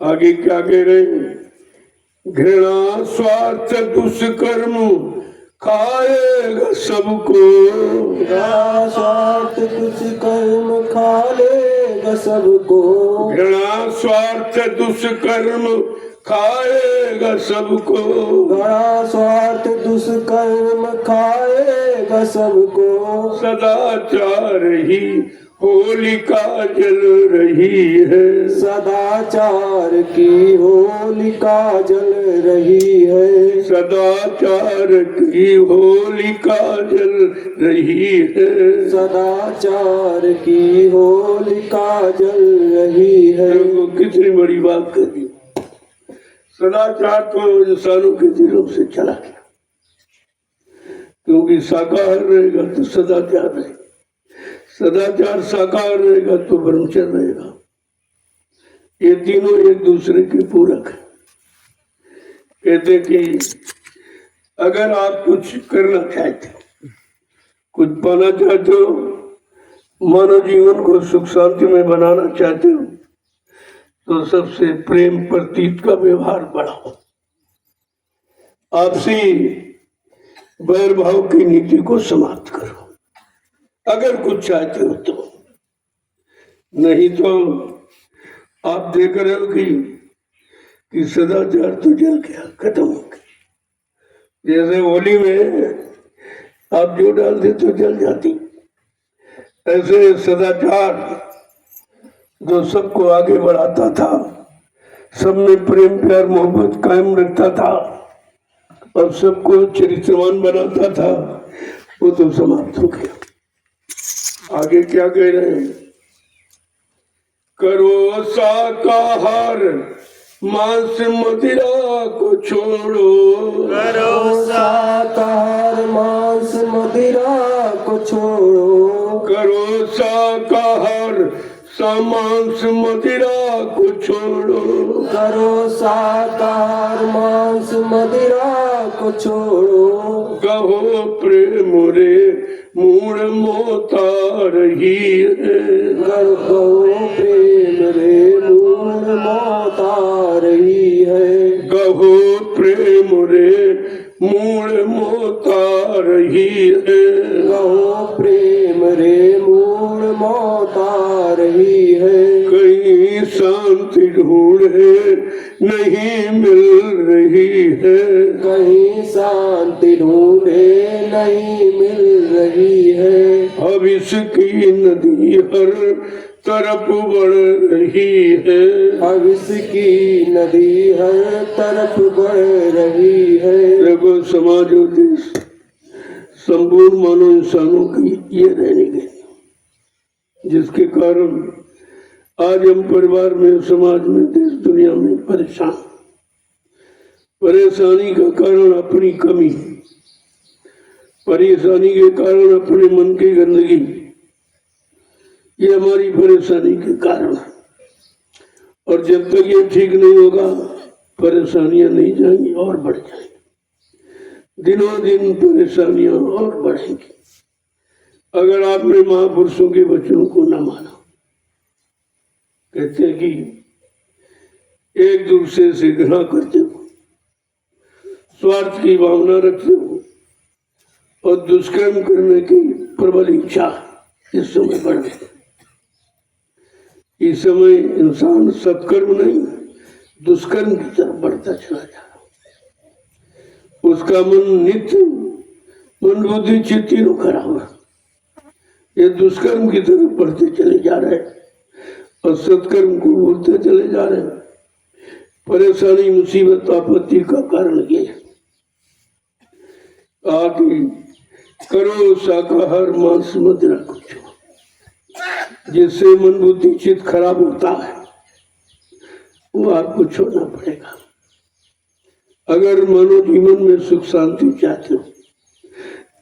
आगे क्या कह रहे हैं? घृणा स्वार्थ दुष्कर्म खाएगा सबको, स्वार्थ कुछ कर्म खा लेगा सबको, घृणा स्वार्थ दुष्कर्म खाएगा सबको, बड़ा स्वार्थ दुष्कर्म खाएगा सबको, सदाचार ही होलिका जल रही है, सदाचार की होलिका जल रही है, सदाचार की होलिका जल रही है, सदाचार की होलिका जल रही है। देखो कितनी बड़ी बात करी। सदाचार तो इंसानों के दिलों से चला गया, क्योंकि साकार रहेगा तो सदाचार रहेगा, सदाचार साकार रहेगा तो ब्रह्मचर्य रहेगा। ये तीनों एक दूसरे के पूरक है। कहते कि अगर आप कुछ करना चाहते हो, कुछ पाना चाहते हो, मानव जीवन को सुख शांति में बनाना चाहते हो, तो सबसे प्रेम प्रतीत का व्यवहार बढ़ाओ, आपसी वैर भाव की नीति को समाप्त करो, अगर कुछ चाहते हो तो। नहीं तो आप देख रहे हो कि सदाचार तो जल गया, खत्म हो गया। जैसे होली में आप जो डाल दे तो जल जाती, ऐसे सदाचार जो सबको आगे बढ़ाता था, सब में प्रेम प्यार मोहब्बत कायम रखता था और सबको चरित्रवान बनाता था, वो तो समाप्त हो गया। आगे क्या कह रहे हैं? करो शाकाहार मांस मदिरा को छोड़ो, करो शाकाहार मांस मदिरा को छोड़ो, करो शाकाहार मांस मदिरा को छोड़ो, करो शाकाहार मांस मदिरा को छोड़ो, कहो प्रेम रे मूड मोता रही है, कहो प्रेम रे मूड मोता रही है, कहो प्रेम रे मूड मोता रही है, कहो प्रेम रे मूड मोता रही है। कहीं शांति ढूंढे नहीं मिल रही है, कहीं शांति ढूंढे नहीं मिल रही है, अब इसकी नदी हर तरफ बढ़ रही है, अब इसकी नदी हर तरफ बढ़ रही है। देखो समाज और देश संपूर्ण मानव इंसानों की ये रहने गई, जिसके कारण आज हम परिवार में, समाज में, देश दुनिया में परेशान। परेशानी का कारण अपनी कमी, परेशानी के कारण अपने मन की गंदगी, ये हमारी परेशानी के कारण है। और जब तक ये ठीक नहीं होगा परेशानियां नहीं जाएंगी और बढ़ जाएंगी, दिनों दिन परेशानियां और बढ़ेंगी अगर आपने महापुरुषों के वचनों को न माना। कहते हैं कि एक दूसरे से घृणा करते हो, स्वार्थ की भावना रखते हो और दुष्कर्म करने की प्रबल इच्छा इस समय बढ़ गई। इस समय इंसान सत्कर्म नहीं दुष्कर्म की तरफ बढ़ता चला जा रहा, उसका मन नित्य मन बुद्धि चित्त तीनों खराब है, ये दुष्कर्म की तरफ बढ़ते चले जा रहे हैं और सत्कर्म को भूलते चले जा रहे हैं। परेशानी मुसीबत आपत्ति का कारण ये है। आगे करो शाकाहार मांस मत न कुछ, जिससे मन बुद्धि चित्त खराब होता है वो आपको छोड़ना पड़ेगा। अगर मानव जीवन में सुख शांति चाहते हो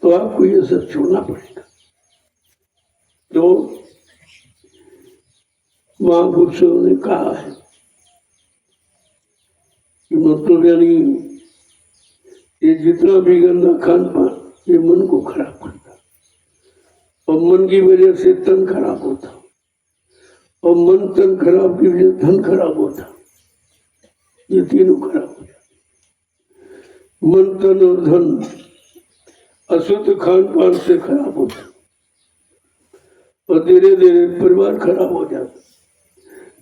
तो आपको ये सब छोड़ना पड़ेगा। तो महापुरुषों ने कहा है कि मतलब यानी ये जितना भी गंदा खान पान ये मन को खराब करता और मन की वजह से तन खराब होता और मन तन खराब की वजह धन खराब होता, ये तीनों खराब हो जाते। मन तन और धन अशुद्ध खान पान से खराब होता और धीरे धीरे परिवार खराब हो जाता,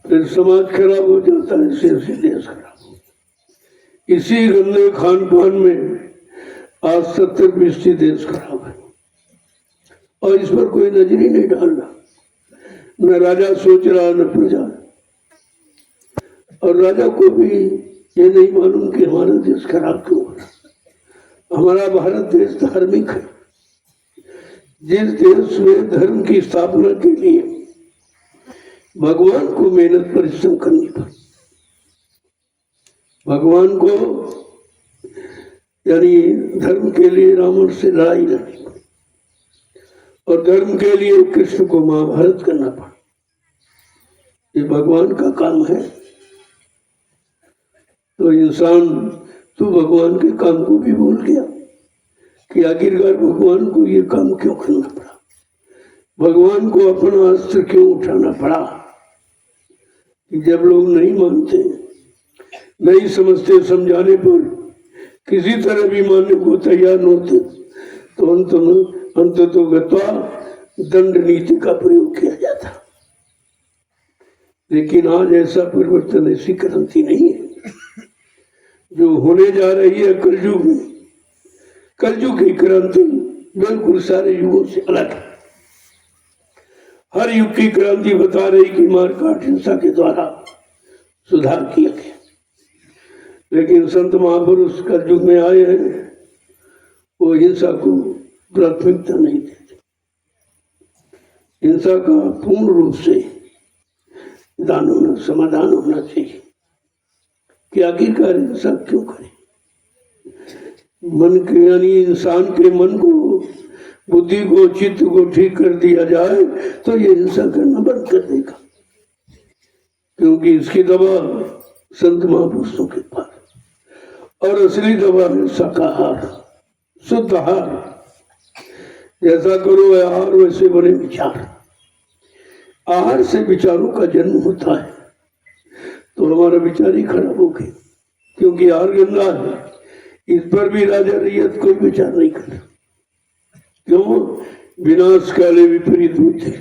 फिर समाज खराब हो जाता है, ऐसे देश खराब हो। इसी गंदे खान पान में आज 70-80 देश खराब है और इस पर कोई नजर ही नहीं डाल रहा, न राजा सोच रहा न प्रजा। और राजा को भी ये नहीं मालूम कि हमारा देश खराब क्यों हो रहा। हमारा भारत देश धार्मिक है, जिस देश में धर्म की स्थापना के लिए भगवान को मेहनत परिश्रम करनी पड़ी, भगवान को यानी धर्म के लिए रावण से लड़ाई लड़नी पड़ी और धर्म के लिए कृष्ण को महाभारत करना पड़ा, ये भगवान का काम है। तो इंसान तो भगवान के काम को भी भूल गया कि आखिरकार भगवान को ये काम क्यों करना पड़ा, भगवान को अपना अस्त्र क्यों उठाना पड़ा। कि जब लोग नहीं मानते नहीं समझते, समझाने पर किसी तरह भी मानने को तैयार न होते तो अंत तो गत्वा दंड नीति का प्रयोग किया जाता। लेकिन आज ऐसा परिवर्तन, ऐसी क्रांति नहीं है जो होने जा रही है कलयुग में। कलयुग की क्रांति बिल्कुल सारे युगों से अलग है। हर युग की क्रांति बता रही कि मारकाट हिंसा के द्वारा सुधार किया गया, लेकिन संत महापुरुष कलयुग में आए हैं, वो हिंसा को प्राथमिकता नहीं देते। हिंसा का पूर्ण रूप से दान होना, समाधान होना चाहिए कि आखिरकार हिंसा क्यों करें। मन के यानी इंसान के मन को, बुद्धि को, चित्त को ठीक कर दिया जाए तो ये हिंसा करना बंद कर देगा, क्योंकि इसकी दवा संत महापुरुषों के पास। और असली दवा है शाकाहार, शुद्ध आहार। जैसा करो आहार वैसे बने विचार। आहार से विचारों का जन्म होता है, तो हमारा विचार ही खराब हो गए, क्योंकि आहार गंदा है। इस पर भी राजा रैयत कोई विचार नहीं करता। क्यों? विनाश काले विपरीत बुद्धि।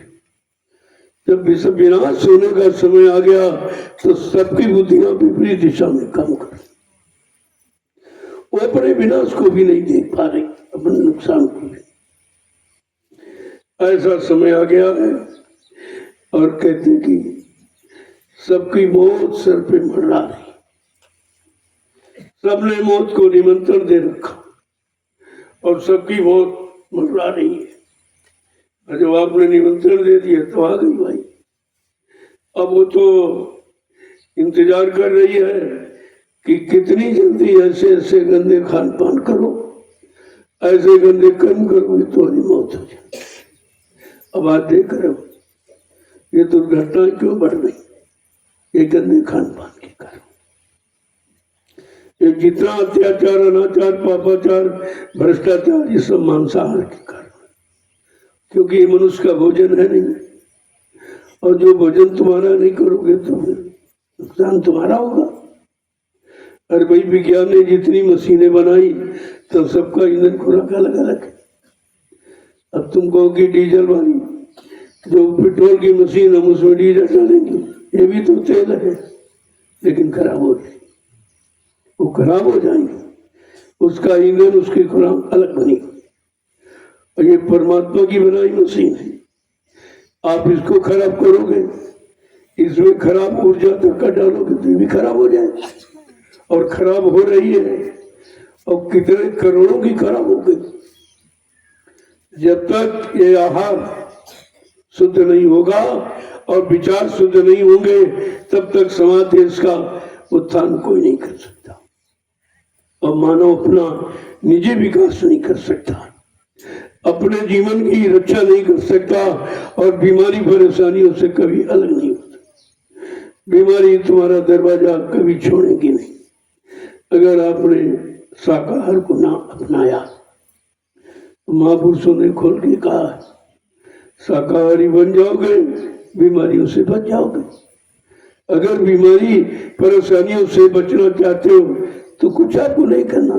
जब विनाश होने का समय आ गया तो सबकी बुद्धियां विपरीत दिशा में काम कर, वो अपने विनाश को भी नहीं देख पा रहे, अपने नुकसान को भी। ऐसा समय आ गया है और कहते कि सबकी मौत सर पे मंडरा रही। सबने मौत को निमंत्रण दे रखा और सबकी मौत मंडरा रही है। और जब आपने निमंत्रण दे दिया तो आ गई भाई। अब वो तो इंतजार कर रही है कि कितनी जल्दी ऐसे ऐसे गंदे खान पान करो, ऐसे गंदे कर्म करोगे तो मौत हो जाए। अब आप देख रहे हो ये दुर्घटनाएं क्यों बढ़ रही? ये गंदे खान पान के कारण। ये जितना अत्याचार, अनाचार, पापाचार, भ्रष्टाचार, ये सब मांसाहार के कारण, क्योंकि ये मनुष्य का भोजन है नहीं। और जो भोजन तुम्हारा नहीं करोगे तो फिर नुकसान तुम्हारा होगा। और भाई विज्ञान ने जितनी मशीनें बनाई तो सबका ईंधन खुराक अलग अलग है। अब तुम कहोगे डीजल वाली, जो पेट्रोल की मशीन हम उसमें डीजल डालेंगे, ये भी तो तेल है, लेकिन खराब हो जाएगी, वो खराब हो जाएंगे। उसका ईंधन, उसकी खुराक अलग बनी। और ये परमात्मा की बनाई मशीन है। आप इसको खराब करोगे, इसमें खराब ऊर्जा धक्का डालोगे तो ये भी खराब हो जाए। और खराब हो रही है, और कितने करोड़ों की खराब हो गई। जब तक ये आहार शुद्ध नहीं होगा और विचार शुद्ध नहीं होंगे, तब तक समाज देश का उत्थान कोई नहीं कर सकता। और मानव अपना निजी विकास नहीं कर सकता, अपने जीवन की रक्षा नहीं कर सकता, और बीमारी परेशानियों से कभी अलग नहीं होता। बीमारी तुम्हारा दरवाजा कभी छोड़ेगी नहीं। अगर आपने शाकाहार को ना अपनाया, तो महापुरुषों ने खोल के कहा, शाकाहारी बन जाओगे, बीमारियों से बच जाओगे। अगर बीमारी परेशानियों से बचना चाहते हो तो कुछ आपको नहीं करना,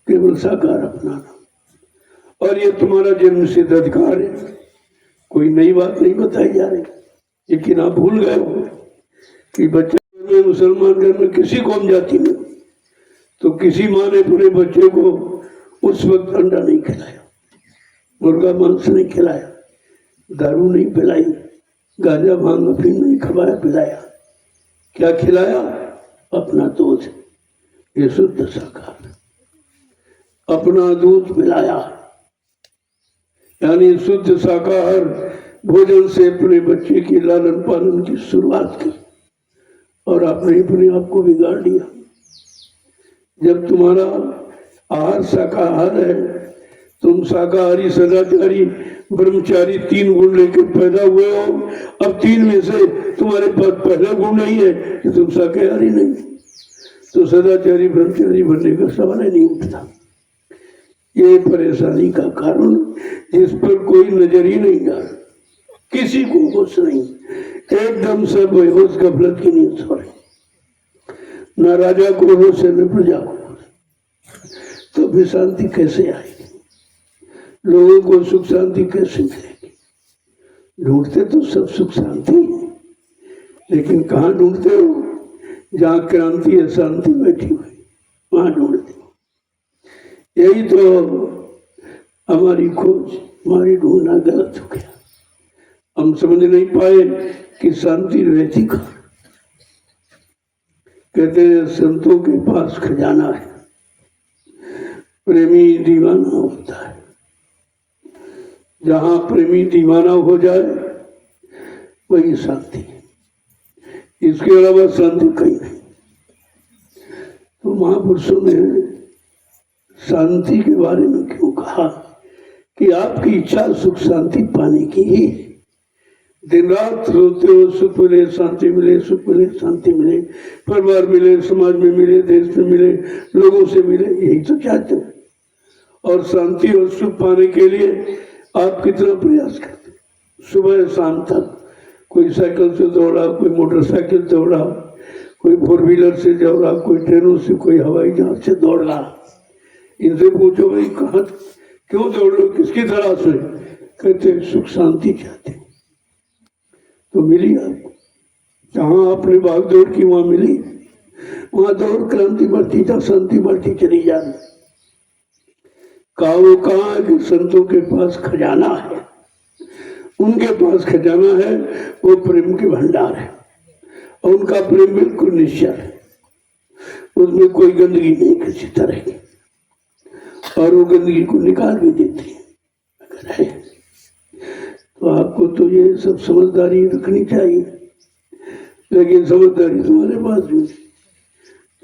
केवल शाकाहार अपनाना। और ये तुम्हारा जन्म सिद्ध अधिकार है, कोई नई बात नहीं बताई जा रही। लेकिन आप भूल गए हो कि बच्चे में, मुसलमान घर में किसी कौम जाति में, तो किसी माँ ने अपने बच्चे को उस वक्त अंडा नहीं खिलाया, मुर्गा मांस नहीं खिलाया, दारू नहीं पिलाई, गांजा भांग अफीम नहीं खवाया पिलाया। क्या खिलाया? अपना दूध, ये शुद्ध शाकाहार। अपना दूध पिलाया, यानी शुद्ध शाकाहार भोजन से अपने बच्चे की लालन पालन की शुरुआत की, और आपने अपने आप को बिगाड़ दिया। जब तुम्हारा आहार शाकाहार है, तुम शाकाहारी, सदाचारी, ब्रह्मचारी 3 गुण लेकर पैदा हुए हो। अब 3 में से तुम्हारे पास पहला गुण नहीं है कि तुम शाकाहारी नहीं, तो सदाचारी ब्रह्मचारी बनने का सवाल ही नहीं उठता। ये परेशानी का कारण, जिस पर कोई नजर ही नहीं जा रहा, किसी को होश नहीं, एकदम सब बेहोश गफलत की नींद सो रहे। न राजा को होश है, न प्रजा को होश। तो भी शांति कैसे आएगी? लोगों को सुख शांति कैसे मिलेगी? ढूंढते तो सब सुख शांति, लेकिन कहाँ ढूंढते हो? जहाँ क्रांति है, शांति बैठी हुई, वहां ढूंढते हो। यही तो हमारी खोज, हमारी ढूंढना गलत हो गया। हम समझ नहीं पाए कि शांति रहती कहाँ। कहते हैं संतों के पास खजाना है, प्रेमी दीवाना होता है। जहां प्रेमी दीवाना हो जाए वही शांति है, इसके अलावा शांति कहीं नहीं। तो महापुरुषों ने शांति के बारे में क्यों कहा कि आपकी इच्छा सुख शांति पाने की ही। दिन रात रोते हो, सुख मिले, शांति मिले, सुख मिले, शांति मिले, परिवार मिले, समाज में मिले, देश में मिले, लोगों से मिले, यही तो चाहते हो। और शांति और सुख पाने के लिए आप कितना प्रयास करते? सुबह शाम तक कोई साइकिल से दौड़ा, कोई मोटरसाइकिल दौड़ा, कोई 4 व्हीलर से दौड़ा, कोई ट्रेनों से, कोई हवाई जहाज से दौड़ रहा। इनसे पूछो भाई कहाँ, क्यों दौड़ रहे हो, किसकी तलाश में? कहते सुख शांति चाहते। तो मिली आपको, जहां आपने भाग दौड़ की वहां मिली, वहां दौड़ क्रांति बढ़ती जा, शांति बढ़ती चली जा रही। वो कहा कि संतों के पास खजाना है, उनके पास खजाना है, वो प्रेम के भंडार है, और उनका प्रेम बिल्कुल निश्चल है, उसमें कोई गंदगी नहीं किसी तरह की, और वो गंदगी को निकाल भी देती है अगर है। तो आपको तो ये सब समझदारी रखनी चाहिए, लेकिन समझदारी तुम्हारे पास भी,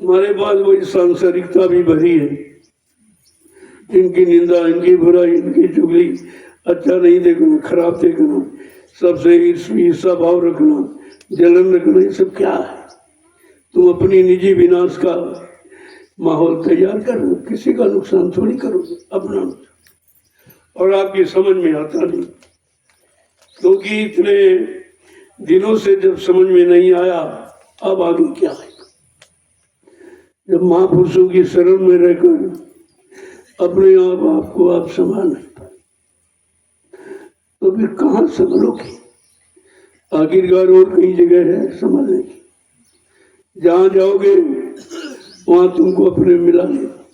तुम्हारे पास वही सांसारिकता भी भरी है। इनकी निंदा, इनकी बुराई, इनकी चुगली, अच्छा नहीं देखना, खराब देखना, सबसे ईर्ष्या भाव रखना, जलन रखना, ये सब क्या है? तुम अपनी निजी विनाश का माहौल तैयार कर रहे हो, किसी का नुकसान थोड़ी करोगे, अपना नुकसान। और आपकी समझ में आता नहीं, क्योंकि इतने दिनों से जब समझ में नहीं आया, अब आगे क्या है? जब महापुरुषों की शरण में रहकर अपने आपको आप संभाल नहीं पाए, तो फिर कहाँ संभलोगे? आखिरकार और कई जगह है संभालने की, जहां जाओगे वहां तुमको अपने मिला लेगा।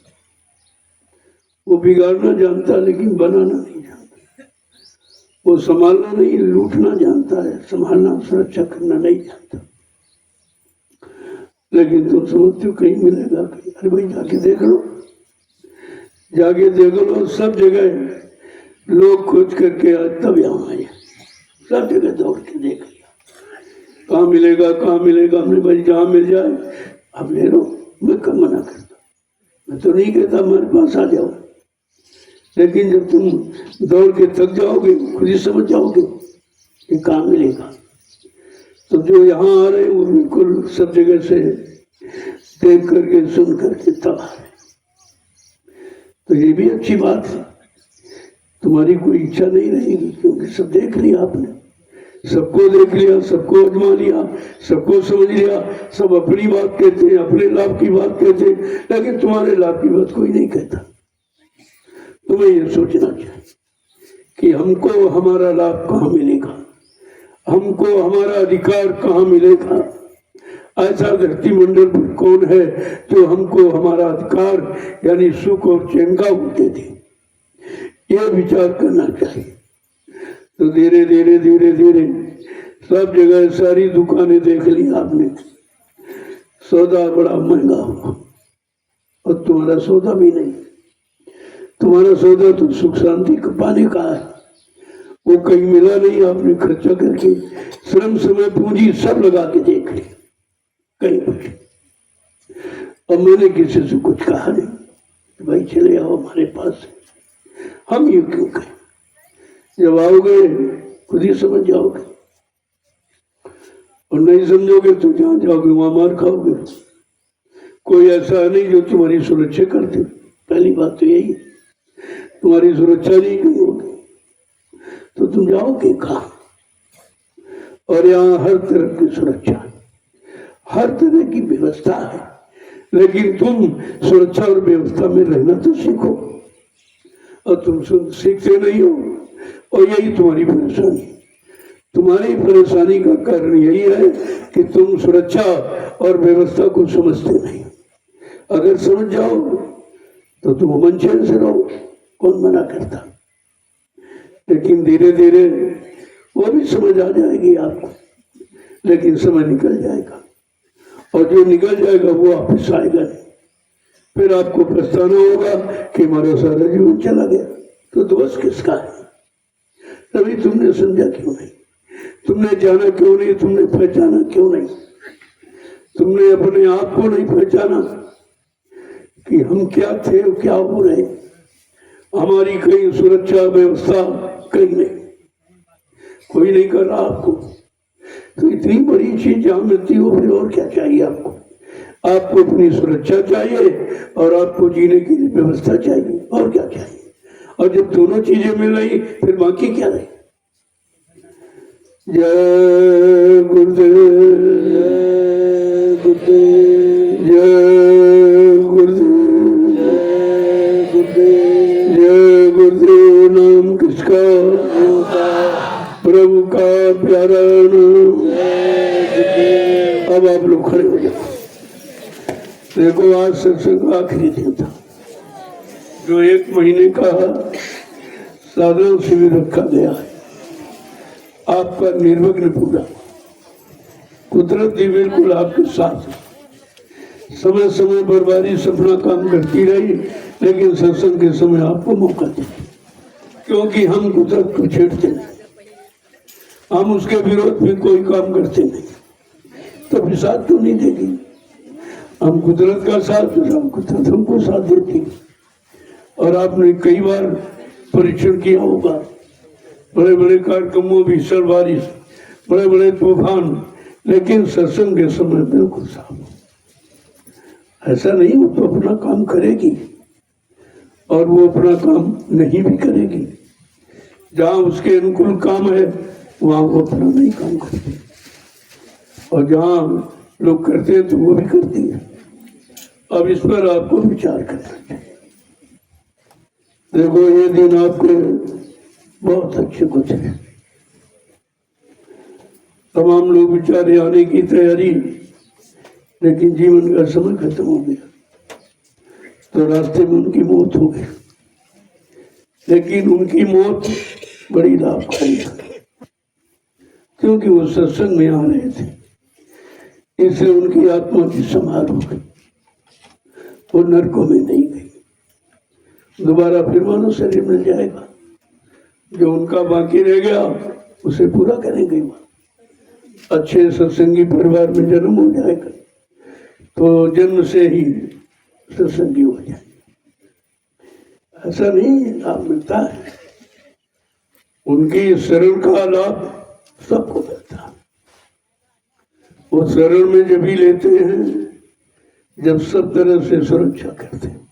वो बिगाड़ना जानता लेकिन बनाना नहीं जानता, वो संभालना नहीं लूटना जानता है, संभालना सुरक्षा करना नहीं जानता। लेकिन तुम समझते हो कहीं मिलेगा कहीं? अरे भाई जाके देख लो, जाके देख लो, सब जगह लोग खोज करके आज तब यहाँ आए, सब जगह दौड़ के देख लिया, कहाँ मिलेगा कहाँ मिलेगा। हमने भाई जहाँ मिल जाए आप ले लो, मैं कब मना करता, मैं तो नहीं कहता हमारे पास आ जाओ, लेकिन जब तुम दौड़ के थक जाओगे, खुद ही समझ जाओगे कि कहाँ मिलेगा। तो जो यहाँ आ रहे वो बिल्कुल सब जगह से देख करके सुन करके तब आ रहे, तो ये भी अच्छी बात है। तुम्हारी कोई इच्छा नहीं रहेगी, क्योंकि सब देख लिया आपने, सबको देख लिया, सबको आजमा लिया, सबको समझ लिया। सब अपनी बात कहते हैं, अपने लाभ की बात कहते हैं, लेकिन तुम्हारे लाभ की बात कोई नहीं कहता। तुम्हें ये सोचना चाहिए कि हमको हमारा लाभ कहाँ मिलेगा, हमको हमारा अधिकार कहाँ मिलेगा। ऐसा धरती मंडल पर कौन है जो हमको हमारा अधिकार यानी सुख और चैन का होते थे, यह विचार करना चाहिए। तो धीरे धीरे धीरे धीरे सब जगह सारी दुकानें देख ली आपने, सौदा बड़ा महंगा हुआ, और तुम्हारा सौदा भी नहीं, तुम्हारा सौदा तो सुख शांति पाने का है, वो कहीं मिला नहीं। आपने खर्चा करके श्रम समय पूंजी सब लगा के देख ली, कहीं कुछ। अब मैंने किसी से कुछ कहा नहीं, भाई चले आओ हमारे पास, हम ये क्यों कहें? जब आओगे खुद ही समझ जाओगे, और नहीं समझोगे तो जहां जाओगे वहां मार खाओगे। कोई ऐसा नहीं जो तुम्हारी सुरक्षा करते, पहली बात तो यही, तुम्हारी सुरक्षा नहीं होगी तो तुम जाओगे कहाँ? और यहाँ हर तरह की सुरक्षा, हर तरह की व्यवस्था है, लेकिन तुम सुरक्षा और व्यवस्था में रहना तो सीखो, और तुम सीखते नहीं हो, और यही तुम्हारी परेशानी। तुम्हारी परेशानी का कारण यही है कि तुम सुरक्षा और व्यवस्था को समझते नहीं। अगर समझ जाओ तो तुम अमन चैन से रहो, कौन मना करता। लेकिन धीरे धीरे वो भी समझ आ जाएगी आपको, लेकिन समय निकल जाएगा, और जो निकल जाएगा वो वापस आएगा नहीं। फिर आपको पछताना होगा कि हमारा सारा जीवन चला गया, तो दोष किसका है? तभी तुमने समझा क्यों नहीं, तुमने जाना क्यों नहीं, तुमने पहचाना क्यों नहीं, तुमने अपने आप को नहीं पहचाना कि हम क्या थे और क्या हो रहे। हमारी कहीं सुरक्षा व्यवस्था कहीं नहीं, कोई नहीं कर रहा आपको। तो इतनी बड़ी चीज जहां मिलती हो फिर और क्या चाहिए आपको? आपको अपनी सुरक्षा चाहिए और आपको जीने की व्यवस्था चाहिए, और क्या चाहिए? और जब दोनों चीजें मिल रही फिर बाकी क्या रही? जय गुरुदेव, जय गुरुदेव, जय गुरुदेव, जय गुरुदेव, जय गुरुदेव। नाम किसका? प्रभु का प्यारा नाम। अब आप लोग खड़े हो जाओ। देखो आज सत्संग का आखिरी दिन था, जो 1 महीने का साधना शिविर रखा गया है। आपका निर्विघ्न पूरा, कुदरत भी बिल्कुल आपके साथ, समय समय पर बारिश अपना काम करती रही, लेकिन सत्संग के समय आपको मौका देती, क्योंकि हम कुदरत को छेड़ते नहीं, हम उसके विरोध में कोई काम करते नहीं, तो फिर साथ क्यों नहीं देगी? हम कुदरत का साथ, कुदरत हमको साथ देती। और आपने कई बार परीक्षण किया होगा बड़े बड़े कार्यक्रमों, भीषण बारिश, बड़े बड़े तूफान, लेकिन सत्संग के समय बिल्कुल साफ। ऐसा नहीं, वो तो अपना काम करेगी और वो अपना काम नहीं भी करेगी। जहाँ उसके अनुकूल काम है वहाँ वो अपना नहीं काम करती, और जहाँ लोग करते हैं तो वो भी करती है। अब इस पर आपको विचार करना चाहिए। देखो, ये दिन आपके बहुत अच्छे गुजरे। तमाम लोग बेचारे आने की तैयारी, लेकिन जीवन का समय खत्म हो गया तो रास्ते में उनकी मौत हो गई। लेकिन उनकी मौत बड़ी लाभकारी है, क्योंकि वो सत्संग में आ रहे थे, इसलिए उनकी आत्मा की संभाल हो गई। वो नरकों में नहीं गई, दोबारा फिर मानव शरीर मिल जाएगा। जो उनका बाकी रह गया उसे पूरा करेंगे। अच्छे सत्संगी परिवार में जन्म हो जाएगा तो जन्म से ही सत्संगी हो जाए। ऐसा नहीं लाभ मिलता है, उनकी शरण का लाभ सबको मिलता है। वो शरण में जब भी लेते हैं जब सब तरह से सुरक्षा करते हैं।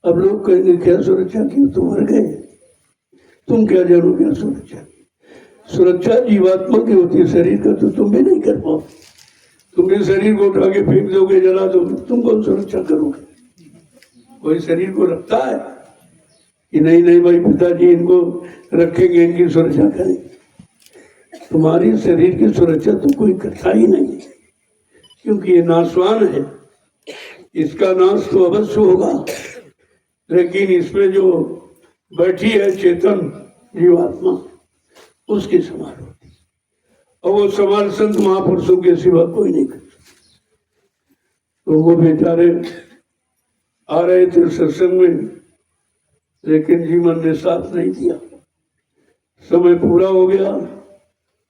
अब लोग कहेंगे क्या सुरक्षा की, तुम मर गए, तुम क्या जानो क्या सुरक्षा। सुरक्षा जीवात्मा की होती है, शरीर का तो तुम भी नहीं कर पाओ। तुम भी शरीर को उठा के फेंक दोगे, जला दोगे, तुम कौन सुरक्षा करोगे। कोई शरीर को रखता है कि नहीं नहीं भाई पिताजी इनको रखेंगे, इनकी सुरक्षा करेंगे। तुम्हारी शरीर की सुरक्षा तो कोई करता ही नहीं, क्योंकि ये नाशवान है, इसका नाश तो अवश्य होगा। लेकिन इसमें जो बैठी है चेतन जीवात्मा, उसकी संभाल होती, और वो संभाल संत महापुरुषों के सिवा कोई नहीं कर सकता। तो वो बेचारे आ रहे थे सत्संग में, लेकिन जीवन ने साथ नहीं दिया। समय पूरा हो गया,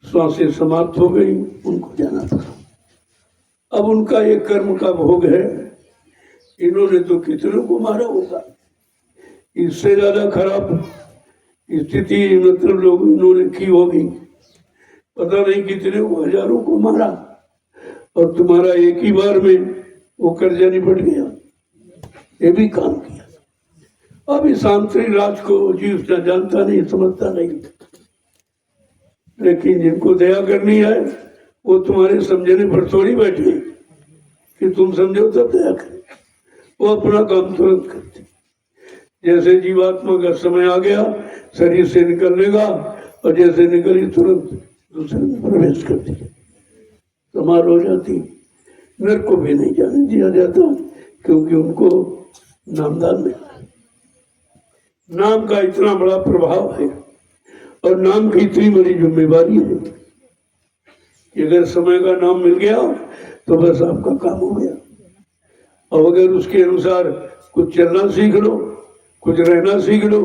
श्वासें समाप्त हो गई, उनको जाना पड़ा। अब उनका ये कर्म का भोग है। इन्होंने तो कितनों को मारा होगा, इससे ज्यादा खराब स्थिति मतलब लोग इन्होंने की होगी। पता नहीं कितने को, हजारों को मारा, और तुम्हारा एक ही बार में वो कर्जा निपट गया। ये भी काम किया। अब इस आंतरिक राज को जीव जानता नहीं, समझता नहीं, लेकिन जिनको दया करनी है वो तुम्हारे समझने पर थोड़ी बैठे कि तुम समझो तब दया करें। वो अपना काम तुरंत करते। जैसे जीवात्मा का समय आ गया शरीर से निकलने का, और जैसे निकली तुरंत दूसरे में प्रवेश कर दिया, समार हो जाती। नर को भी नहीं जाने दिया जाता, क्योंकि उनको नामदान मिला। नाम का इतना बड़ा प्रभाव है, और नाम की इतनी बड़ी जिम्मेवारी है कि अगर समय का नाम मिल गया तो बस आपका काम हो गया। और अगर उसके अनुसार कुछ चलना सीख लो, कुछ रहना सीख लो,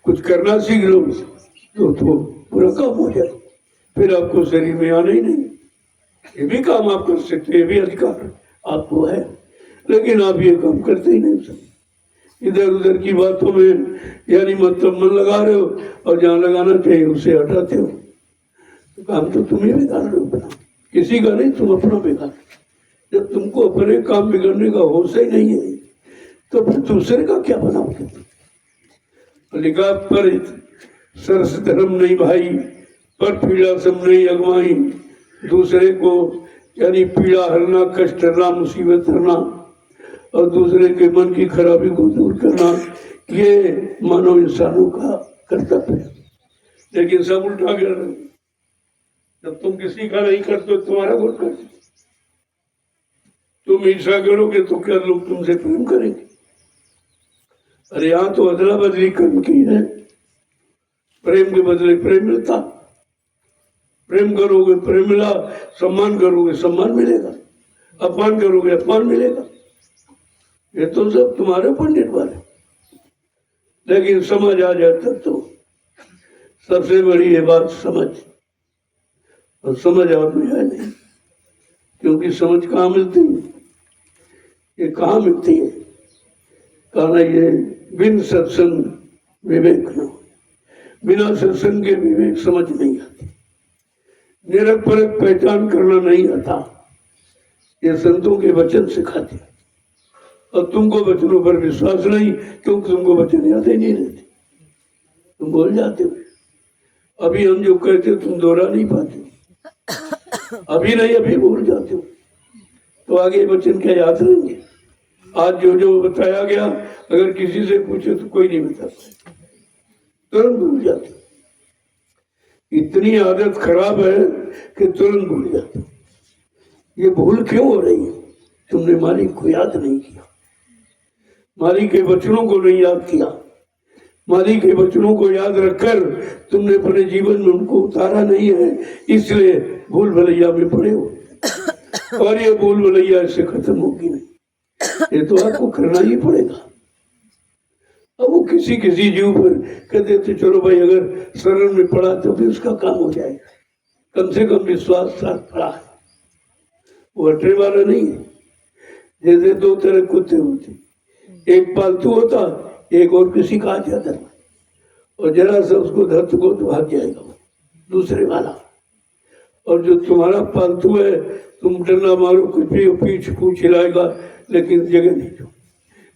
कुछ करना सीख लो, तो पूरा काम हो जाए। फिर आपको शरीर में आना ही नहीं। ये भी काम आप कर सकते, ये भी अधिकार आपको है, लेकिन आप ये काम करते ही नहीं सकते। इधर उधर की बातों में यानी मतलब मन लगा रहे हो, और जहाँ लगाना चाहिए उसे हटाते हो। तो काम तो तुम ही बिगाड़ रहे हो अपना, किसी का नहीं, तुम अपना बिगाड़। जब तुमको अपने काम बिगड़ने का होश ही नहीं है तो फिर दूसरे का क्या बनाओगे। लिखा पर सरस धर्म नहीं भाई, पर पीड़ा सब नहीं अगवाई। दूसरे को यानी पीड़ा हरना, कष्ट हरना, मुसीबत हरना, और दूसरे के मन की खराबी को दूर करना, ये मानव इंसानों का कर्तव्य है। लेकिन सब उल्टा कर रहे। जब तुम किसी का नहीं करते तुम्हारा कौन करते। तुम ईर्षा करोगे तो क्या लोग तुमसे प्रेम करेंगे। अरे यहाँ तो अदला बदली कर्म की है। प्रेम के बदले प्रेम मिलता, प्रेम करोगे प्रेम मिला, सम्मान करोगे सम्मान मिलेगा, अपमान करोगे अपमान मिलेगा। ये तो सब तुम्हारे ऊपर निर्भर है। लेकिन समझ आ जाए तब तो सबसे बड़ी ये बात समझ, और समझ आप में है नहीं, क्योंकि समझ कहाँ मिलती है, ये कहाँ मिलती है। कहना ये बिन सत्संग विवेक न हो। बिना सत्संग के विवेक समझ नहीं आती, निरख परख पहचान करना नहीं आता। ये संतों के वचन सिखाते। और तुमको वचनों पर विश्वास नहीं क्योंकि तुमको वचन याद ही नहीं रहते, तुम बोल जाते हो। अभी हम जो कहते तुम दोहरा नहीं पाते, अभी नहीं अभी भूल जाते हो, तो आगे वचन क्या याद रहेंगे। आज जो जो बताया गया अगर किसी से पूछे तो कोई नहीं बता पाए, तुरंत भूल जाते। इतनी आदत खराब है कि तुरंत भूल जाते। ये भूल क्यों हो रही है? तुमने मालिक को याद नहीं किया, मालिक के वचनों को नहीं याद किया। मालिक के वचनों को याद रखकर तुमने अपने जीवन में उनको उतारा नहीं है, इसलिए भूल भलैया में पड़े हो। और ये भूल भलैया इससे खत्म होगी नहीं, ये तो आपको करना ही पड़ेगा। अब वो किसी किसी जीव पर कहते थे चलो भाई अगर शरण में पड़ा तो भी उसका काम हो जाएगा, कम से कम विश्वास साथ पड़ा है, वो हटने वाला नहीं है। जैसे दो तरह कुत्ते होते, एक पालतू होता, एक और किसी का आ जाता, और जरा सा उसको धरत को तो भाग जाएगा दूसरे वाला। और जो तुम्हारा पालतू है तुम डंडा मारो कुछ भी पीछ पूछ हिलाएगा लेकिन जगह नहीं छोड़,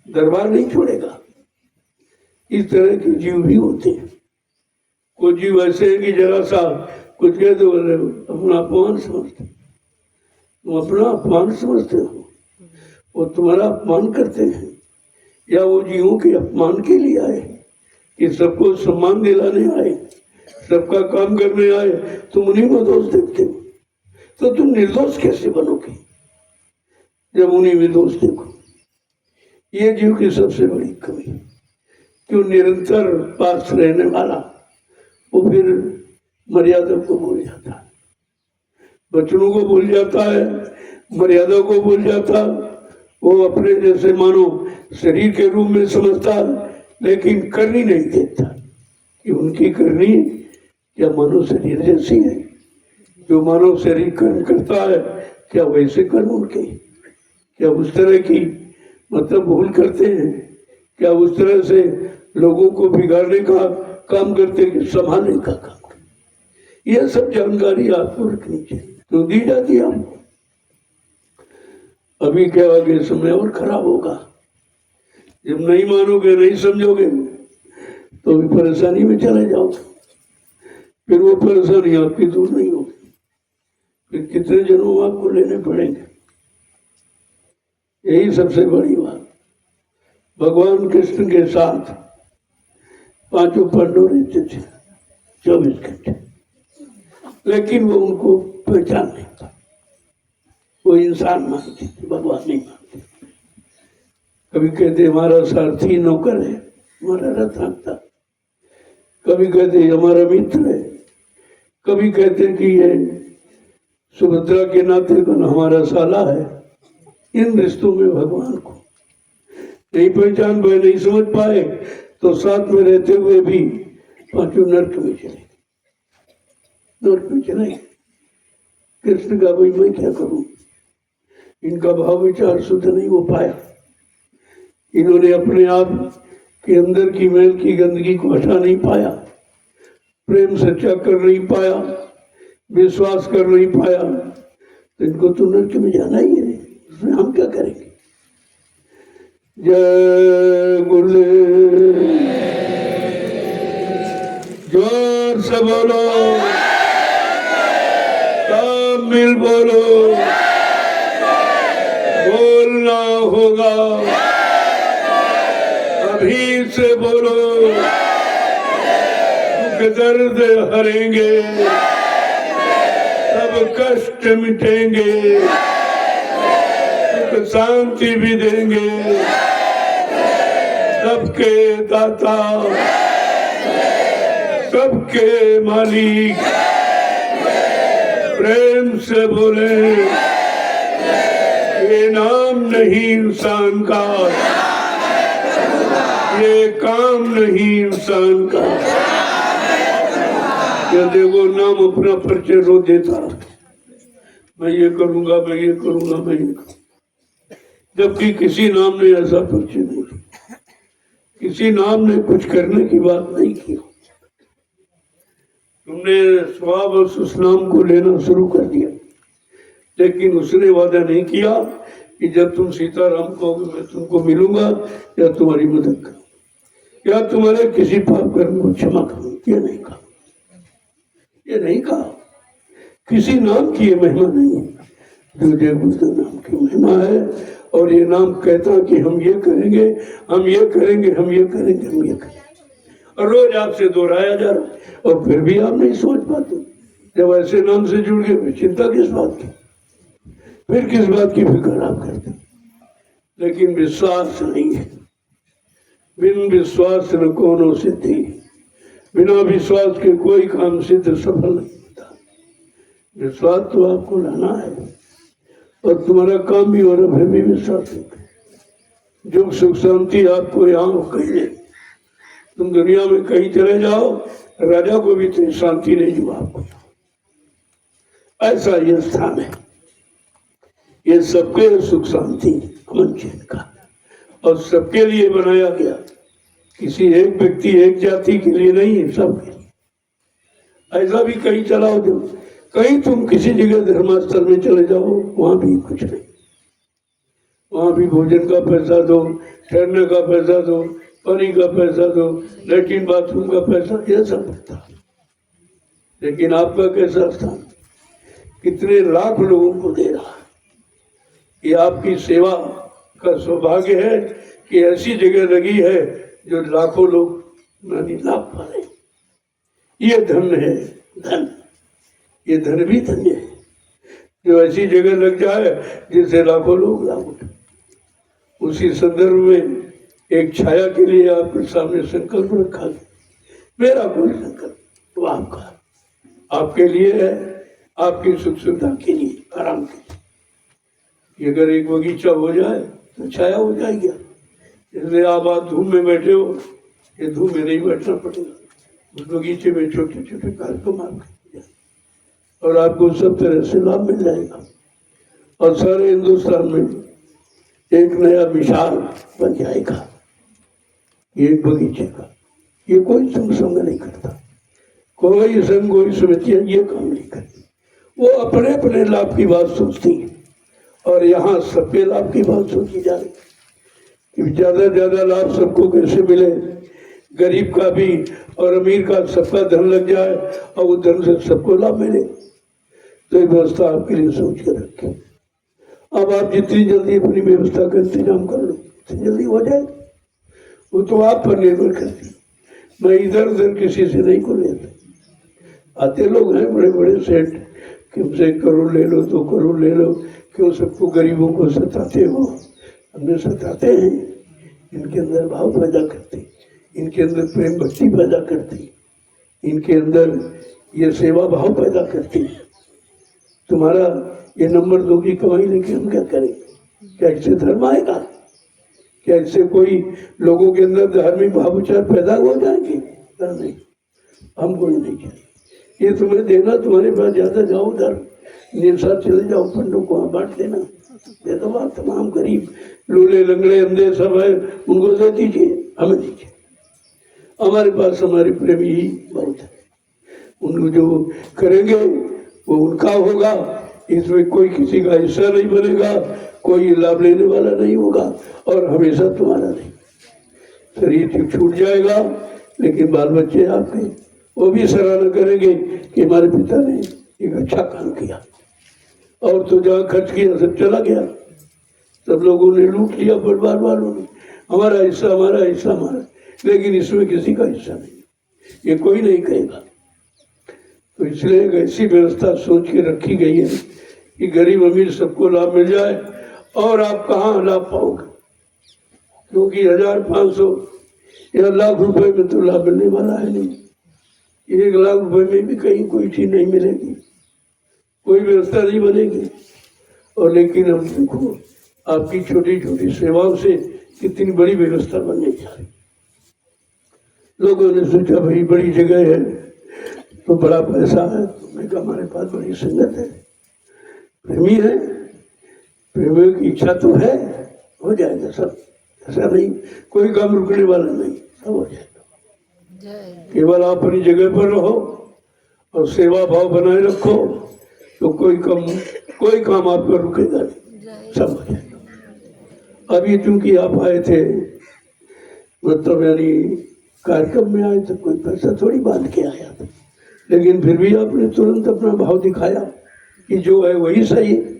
दरबार नहीं छोड़ेगा। इस तरह के जीव भी होते हैं। कुछ जीव ऐसे हैं कि जरा सा कुछ कह दो अपना अपमान समझते, तुम अपना अपमान समझते हो, वो तुम्हारा अपमान करते हैं। या वो जीवों के अपमान के लिए आए कि सबको सम्मान दिलाने आए, सबका काम करने आए, तुम उन्हीं में दोष देखते हो, तो तुम निर्दोष कैसे बनोगे जब उन्हीं में दोष देखो। ये जीव की सबसे बड़ी कमी, क्यों निरंतर पास रहने वाला वो फिर मर्यादा को भूल जाता है, वचनों को भूल जाता है, मर्यादा को भूल जाता। वो अपने जैसे मानो शरीर के रूप में समझता, लेकिन करनी नहीं देता कि उनकी करनी क्या मानव शरीर जैसी है। जो मानव शरीर कर्म करता है क्या वैसे कर्म उनके, क्या उस तरह की मतलब भूल करते हैं, क्या उस तरह से लोगों को बिगाड़ने का काम करते हैं कि संभालने का काम करते। यह सब जानकारी आपको रखनी चाहिए, तो दी जाती है हमको। अभी क्या आगे समय और खराब होगा, जब नहीं मानोगे नहीं समझोगे तो भी परेशानी में चले जाओगे, फिर वो परेशानी आपकी दूर नहीं होगी, फिर कितने जन्म आपको लेने पड़ेंगे। यही सबसे बड़ी बात। भगवान कृष्ण के साथ पांचों पांडव रहते थे 24 घंटे, लेकिन वो उनको पहचान नहीं था। वो इंसान मानते थे, भगवान नहीं मानते। कभी कहते हमारा सारथी नौकर है, हमारा रथ हाँकता, कभी कहते हमारा मित्र है, कभी कहते कि ये सुभद्रा के नाते का हमारा साला है। इन रिश्तों में भगवान को नहीं पहचान पाए, नहीं समझ पाए, तो साथ में रहते हुए भी पांचों नरक में चले, नरक में चले। कृष्ण का भाई मैं क्या करूं, इनका भाव विचार शुद्ध नहीं हो पाया। इन्होंने अपने आप के अंदर की मैल की गंदगी को हटा नहीं पाया, प्रेम सच्चा कर नहीं पाया, विश्वास कर नहीं पाया, तो इनको तो नरक में जाना ही है। उसमें हम क्या करेंगे। जय गुरुदेव, जोर से बोलो, सब मिल बोलो, बोलना होगा अभी से बोलो। दुख दर्द हरेंगे, सब कष्ट मिटेंगे, सुख शांति भी देंगे। सबके दाता, सबके मालिक, प्रेम से बोले ये नाम नहीं इंसान का, ये काम नहीं इंसान का। ये देखो नाम अपना परिचय रो देता, मैं ये करूंगा, मैं ये करूंगा, मैं ये करूंगा, जबकि किसी नाम ने ऐसा परिचय नहीं, किसी नाम ने कुछ करने की बात नहीं की। तुमने स्वाब और सुस्नाम को लेना शुरू कर दिया, लेकिन उसने वादा नहीं किया कि जब तुम सीताराम कहोगे मैं तुमको मिलूंगा या तुम्हारी मदद करूँ या तुम्हारे किसी पाप कर्म को क्षमा करूँ। ये नहीं कहा, ये नहीं कहा। किसी नाम की ये महिमा नहीं है, जो जय गुरुदेव नाम की महिमा है। और ये नाम कहता कि हम ये करेंगे, हम ये करेंगे, हम ये करेंगे, हम ये करेंगे, और रोज आपसे दोहराया जा रहा है, और फिर भी आप नहीं सोच पाते। जब ऐसे नाम से जुड़ गए फिर चिंता किस बात की, फिर किस बात की फिक्र आप करते। लेकिन विश्वास नहीं है, बिन विश्वास न कोनो सिद्धि, बिना विश्वास के कोई काम सिद्ध सफल नहीं होता। विश्वास तो आपको लाना है, और तुम्हारा काम भी और अभी भी विश्वास है। जो सुख शांति आपको यहाँ कहीं नहीं, तुम दुनिया में कहीं चले जाओ, राजा को भी इतनी शांति नहीं जो आपको। ऐसा ये स्थान है, ये सबके सुख शांति अमन चैन का, और सबके लिए बनाया गया, किसी एक व्यक्ति एक जाति के लिए नहीं है, सबके लिए। ऐसा भी कहीं चलाओ, जो कहीं तुम किसी जगह धर्मस्थल में चले जाओ, वहां भी कुछ नहीं, वहां भी भोजन का पैसा दो, ठहरने का पैसा दो, पानी का पैसा दो, लेट्रिन बाथरूम का पैसा, ये सब होता। लेकिन आपका कैसा स्थान, कितने लाख लोगों को दे रहा है। ये आपकी सेवा का सौभाग्य है कि ऐसी जगह लगी है जो लाखों लोग लाभ पा रहे। ये धन है, धन, ये धन भी धन्य है जो ऐसी जगह लग जाए जिससे लाखों लोग लाभ उठाए। उसी संदर्भ में एक छाया के लिए आपके सामने संकल्प रखा है। मेरा कोई संकल्प तो आपका, आपके लिए है, आपकी सुख सुविधा के लिए, आराम के लिए। अगर एक बगीचा हो जाए तो छाया हो जाएगी। इसलिए आप धूप में बैठे हो, ये धूप में नहीं बैठना पड़ेगा, उस बगीचे में छोटे छोटे कार्यक्रम आपके, और आपको सब तरह से लाभ मिल जाएगा। और सारे हिंदुस्तान में एक नया मिसाल बन जाएगा एक बगीचे का। ये कोई संग नहीं करता, कोई संघ कोई समितियां ये काम नहीं करती। वो अपने अपने लाभ की बात सोचती है, और यहाँ सबके लाभ की बात सोची जा रही कि ज्यादा ज्यादा लाभ सबको कैसे मिले, गरीब का भी और अमीर का सबका धन लग जाए, और वो धन से सबको लाभ मिले। तो एक व्यवस्था आपके लिए सोच कर रखें। अब आप जितनी जल्दी अपनी व्यवस्था का इंतजाम कर लो, उतनी जल्दी हो जाए, वो तो आप पर निर्भर करती है। मैं इधर उधर किसी से नहीं को लेता। आते लोग हैं बड़े बड़े सेठ कि हमसे करोड़ ले लो, 2 करोड़ ले लो, क्यों सबको गरीबों को सताते हो? हमने सताते हैं, इनके अंदर भाव पैदा करते, इनके अंदर प्रेम भक्ति पैदा करती, इनके अंदर ये सेवा भाव पैदा करती। तुम्हारा ये नंबर 2 की कमाई लेके हम क्या करेंगे? क्या इससे धर्म आएगा? क्या इससे कोई लोगों के अंदर धार्मिक भाव विचार पैदा हो जाएंगे? नहीं, हम कोई नहीं चाहिए। ये तुम्हें देना, तुम्हारे पास ज्यादा जाओ उधर निरसार चले जाओ, पंडों को वहाँ बांट देना, दे दो। आप तमाम गरीब लूले लंगड़े अंधे सब है, उनको दे दीजिए, हमें दीजिए। हमारे पास हमारे प्रेम ही बहुत है, उनको जो करेंगे वो उनका होगा। इसमें कोई किसी का हिस्सा नहीं बनेगा, कोई लाभ लेने वाला नहीं होगा, और हमेशा तुम्हारा नहीं। शरीर छूट जाएगा, लेकिन बाल बच्चे आपके वो भी सराहना करेंगे कि हमारे पिता ने एक अच्छा काम किया। और तो जहाँ खर्च किया सब चला गया, सब लोगों ने लूट लिया, परिवार वालों ने, हमारा हिस्सा हमारा, हिस्सा हमारा, लेकिन इसमें किसी का हिस्सा नहीं, ये कोई नहीं कहेगा। तो इसलिए एक ऐसी व्यवस्था सोच के रखी गई है कि गरीब अमीर सबको लाभ मिल जाए। और आप कहाँ लाभ पाओगे, क्योंकि 1500 या लाख रुपए में तो लाभ मिलने वाला है नहीं। 1 लाख रुपए में भी कहीं कोई चीज नहीं मिलेगी, कोई व्यवस्था नहीं बनेगी। और लेकिन हम देखो आपकी छोटी छोटी सेवाओं से कितनी बड़ी व्यवस्था बनने जा रही। लोगों ने सोचा भाई बड़ी जगह है तो बड़ा पैसा है, तुमने कहा हमारे पास बड़ी संगत है, प्रेमी है, प्रेमी की इच्छा तो है, हो जाएगा सब। ऐसा नहीं, कोई काम रुकने वाला नहीं, सब हो जाएगा। केवल आप अपनी जगह पर रहो, और सेवा भाव बनाए रखो तो कोई काम आपका रुकेगा नहीं, सब हो जाएगा। अभी चूंकि आप आए थे, मतलब यानी कार्यक्रम में आए तो कोई पैसा थोड़ी बांध के आया था, लेकिन फिर भी आपने तुरंत अपना भाव दिखाया कि जो है वही सही है।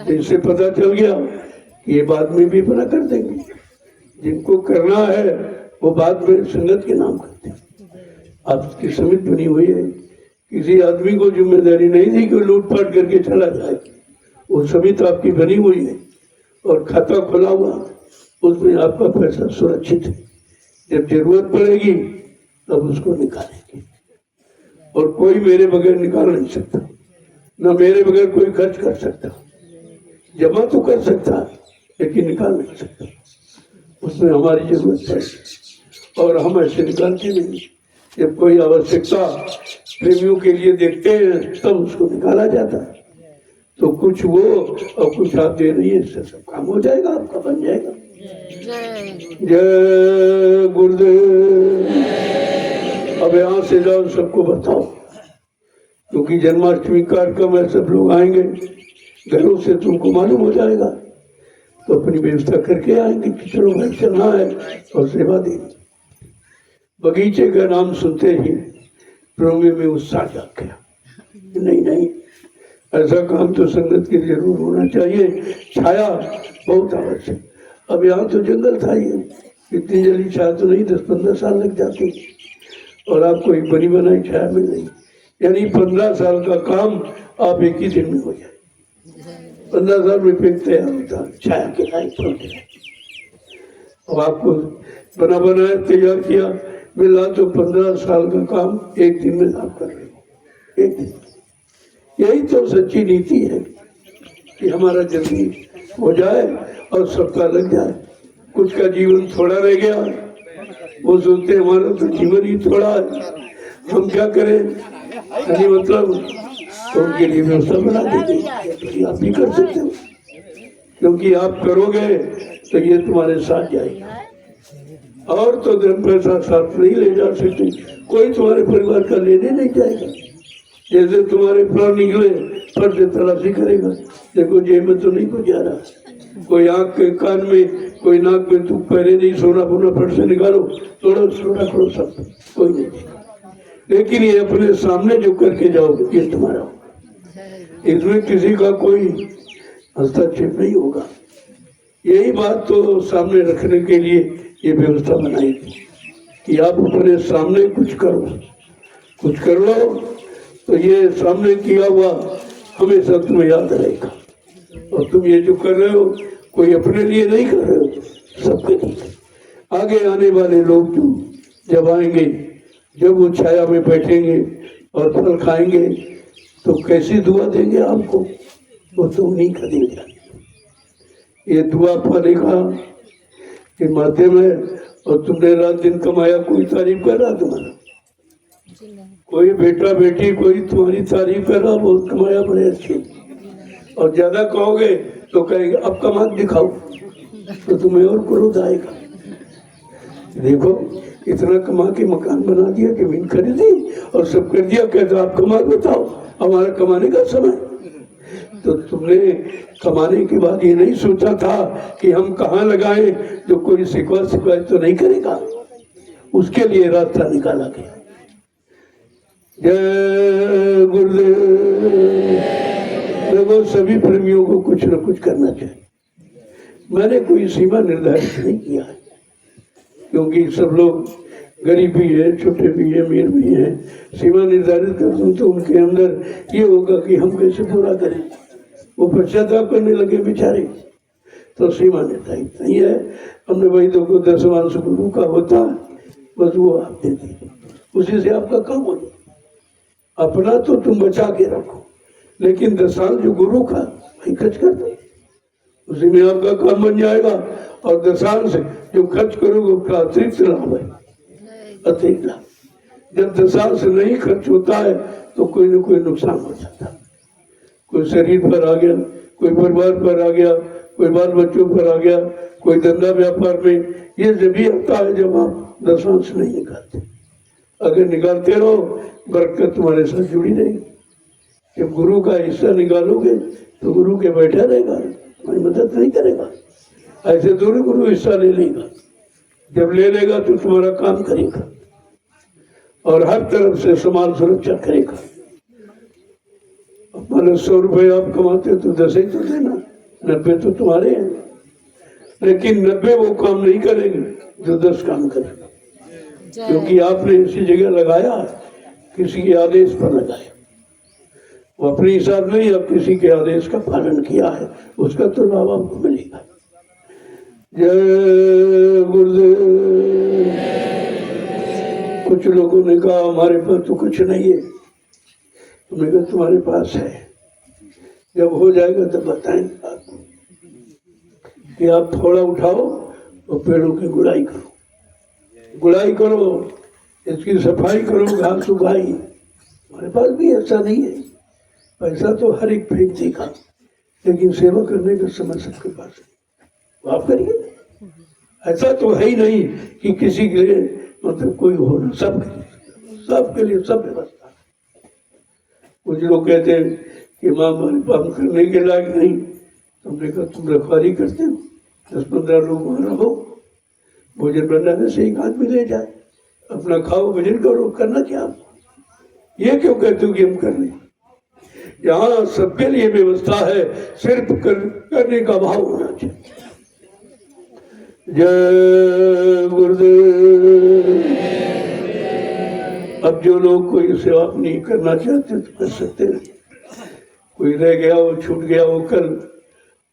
इससे पता चल गया कि ये बाद में भी अपना कर देंगे, जिनको करना है वो बाद में संगत के नाम करते हैं। आपकी समिति बनी हुई है, किसी आदमी को जिम्मेदारी नहीं थी कि लूटपाट करके चला जाए। वो समिति आपकी बनी हुई है और खाता खुला हुआ, उसमें आपका पैसा सुरक्षित है। जब जरूरत पड़ेगी तब उसको निकालेंगे, और कोई मेरे बगैर निकाल नहीं सकता, न मेरे बगैर कोई खर्च कर सकता। जमा तो कर सकता है लेकिन निकाल नहीं सकता, उसमें हमारी जरूरत है और हम ऐसे निकालते नहीं। जब कोई आवश्यकता प्रेमियों के लिए देखते हैं तब उसको निकाला जाता है। तो कुछ वो और कुछ आप दे रही है, इससे सब काम हो जाएगा, आपका बन जाएगा। जय गुरुदेव। अब यहाँ से जाओ, सबको बताओ, क्योंकि जन्माष्टमी कार्यक्रम है, सब लोग आएंगे, घरों से तुमको मालूम हो जाएगा, तो अपनी व्यवस्था करके आएंगे कि चलो भाई चलना है और सेवा देनी। बगीचे का नाम सुनते ही प्रेमी में उत्साह जाग गया, नहीं ऐसा काम तो संगत के जरूर होना चाहिए, छाया बहुत आवश्यक। अब यहाँ तो जंगल था, ये इतनी जल्दी छाया तो नहीं, 10-15 साल लग जाती, और आपको एक बनी बनाई छाया मिल गई। यानी 15 साल का काम आप एक ही दिन में हो जाए। 15 साल में पेड़ तैयार होता, छाया के लायक पहुंच जाए। अब आपको बना बनाया तैयार किया मिला, तो 15 साल का काम एक दिन में आप कर रहे हो, एक दिन। यही तो सच्ची नीति है कि हमारा जल्दी हो जाए और सबका लग जाए। कुछ का जीवन थोड़ा रह गया, वो सोचते हमारा तो जीवन ही थोड़ा है, हम क्या करें, यानी मतलब तो उनके लिए व्यवस्था बना देंगे। आप भी कर सकते हो, क्योंकि आप करोगे तो ये तुम्हारे साथ जाएगा। और तो धन पैसा साथ नहीं ले जा सकते, कोई तुम्हारे परिवार का लेने नहीं जाएगा। जैसे तुम्हारे प्राण निकले फट से तलाशी करेगा, देखो जेब में तो नहीं कुछ जा रहा, कोई आंख के कान में, कोई नाक में, तू पहले नहीं सोना बोना फट से निकालो, थोड़ा छोटा करो, सब कोई नहीं। लेकिन ये अपने सामने जो करके जाओगे ये तुम्हारा होगा, इसमें किसी का कोई हस्तक्षेप नहीं होगा। यही बात तो सामने रखने के लिए ये व्यवस्था बनाई थी कि आप अपने सामने कुछ कर लो, तो ये सामने किया हुआ हमेशा तुम्हें याद रहेगा। और तुम ये जो कर रहे हो कोई अपने लिए नहीं कर रहे हो, सबके लिए। आगे आने वाले लोग जो जब आएंगे, जब वो छाया में बैठेंगे और फल खाएंगे, तो कैसी दुआ देंगे आपको, वो तो उन्हीं का देंगे। ये दुआ फलेगा के माध्यम है, और तुमने रात दिन कमाया, कोई तारीफ कर रहा तुम्हारा, कोई बेटा बेटी कोई तुम्हारी तारीफ कर रहा, बहुत कमाया, बड़े अच्छे, और ज्यादा कहोगे तो कहेंगे अब कमा दिखाओ, तो तुम्हें और क्रोध आएगा। देखो इतना कमा के मकान बना दिया, जमीन खरीदी और सब कर दिया, कहते आप कमा बताओ, हमारा कमाने का समय। तो तुमने कमाने के बाद ये नहीं सोचा था कि हम कहाँ लगाएं, जो कोई शिकायत तो नहीं करेगा, उसके लिए रास्ता निकाला गया। जय गुरुदेव। देखो सभी प्रेमियों को कुछ न कुछ करना चाहिए। मैंने कोई सीमा निर्धारित नहीं किया है, क्योंकि सब लोग गरीब भी है, छोटे भी है, अमीर भी है। सीमा निर्धारित कर दूं तो उनके अंदर ये होगा कि हम कैसे पूरा करें, वो पश्चाताप करने लगे बेचारे। तो सीमा निर्धारित नहीं है। हमने वही देखो 10वांश गुरु का होता, बस वो आप देते, उसी से आपका काम हो जाए। अपना तो तुम बचा के रखो, लेकिन 10 जो गुरु का वही खर्च कर दो, उसी में आपका काम बन जाएगा। और 10 जो खर्च करोगे उसका अतिरिक्त लाभ है, अतिरिक्त लाभ। जब 10 नहीं खर्च होता है तो कोई न कोई नुकसान हो जाता है। कोई शरीर पर आ गया, कोई परिवार पर आ गया, कोई बाल बच्चों पर आ गया, कोई धंधा व्यापार में। ये जब भी आता है जब आप 10 नहीं निकालते। अगर निकालते रहो बरकत तुम्हारे साथ जुड़ी रहेगी। जब गुरु का हिस्सा निकालोगे तो गुरु के बैठा रहेगा, तुम्हारी मदद नहीं करेगा। ऐसे दोनों गुरु हिस्सा ले लेगा, जब ले लेगा तो तुम्हारा काम करेगा और हर तरफ से समाज सुरक्षा करेगा। मान 100 रुपये आप कमाते हो तो 10 ही तो देना, 90 तो तुम्हारे हैं। लेकिन 90 वो काम नहीं करेंगे जो 10 काम करेगा, क्योंकि आपने इसी जगह लगाया, किसी के आदेश पर लगाया। वो अपने हिसाब नहीं, अब किसी के आदेश का पालन किया है, उसका तो लाभ आपको मिलेगा। जय गुरुदेव। कुछ लोगों ने कहा हमारे पास तो कुछ नहीं है, तुमने कहा तुम्हारे पास है, जब हो जाएगा तब बताएंगे आपको कि आप थोड़ा उठाओ और पेड़ों की गुड़ाई करो, गुड़ाई करो, इसकी सफाई करो, घास उगाई। हमारे पास भी ऐसा नहीं है, पैसा तो हर एक फेंक देगा, लेकिन सेवा करने का समय सबके पास है, आप करिए। ऐसा तो है ही नहीं कि किसी के लिए मतलब कोई हो ना, सबके लिए सब व्यवस्था। कुछ लोग कहते हैं कि माँ हमारे काम करने के लायक नहीं, तुमने कहा तुम रखवाली करते हो, 10-15 लोग रहो, भोजन बनाने से एक आदमी ले जाए, अपना खाओ भोजन करो, करना क्या। ये क्यों कहते हो कि हम कर लें? यहाँ सबके लिए व्यवस्था है, सिर्फ करने का भाव होना चाहिए। जय गुरुदेव। अब जो लोग कोई सेवा नहीं करना चाहते तो कर सकते हैं, कोई रह गया वो छूट गया वो कल,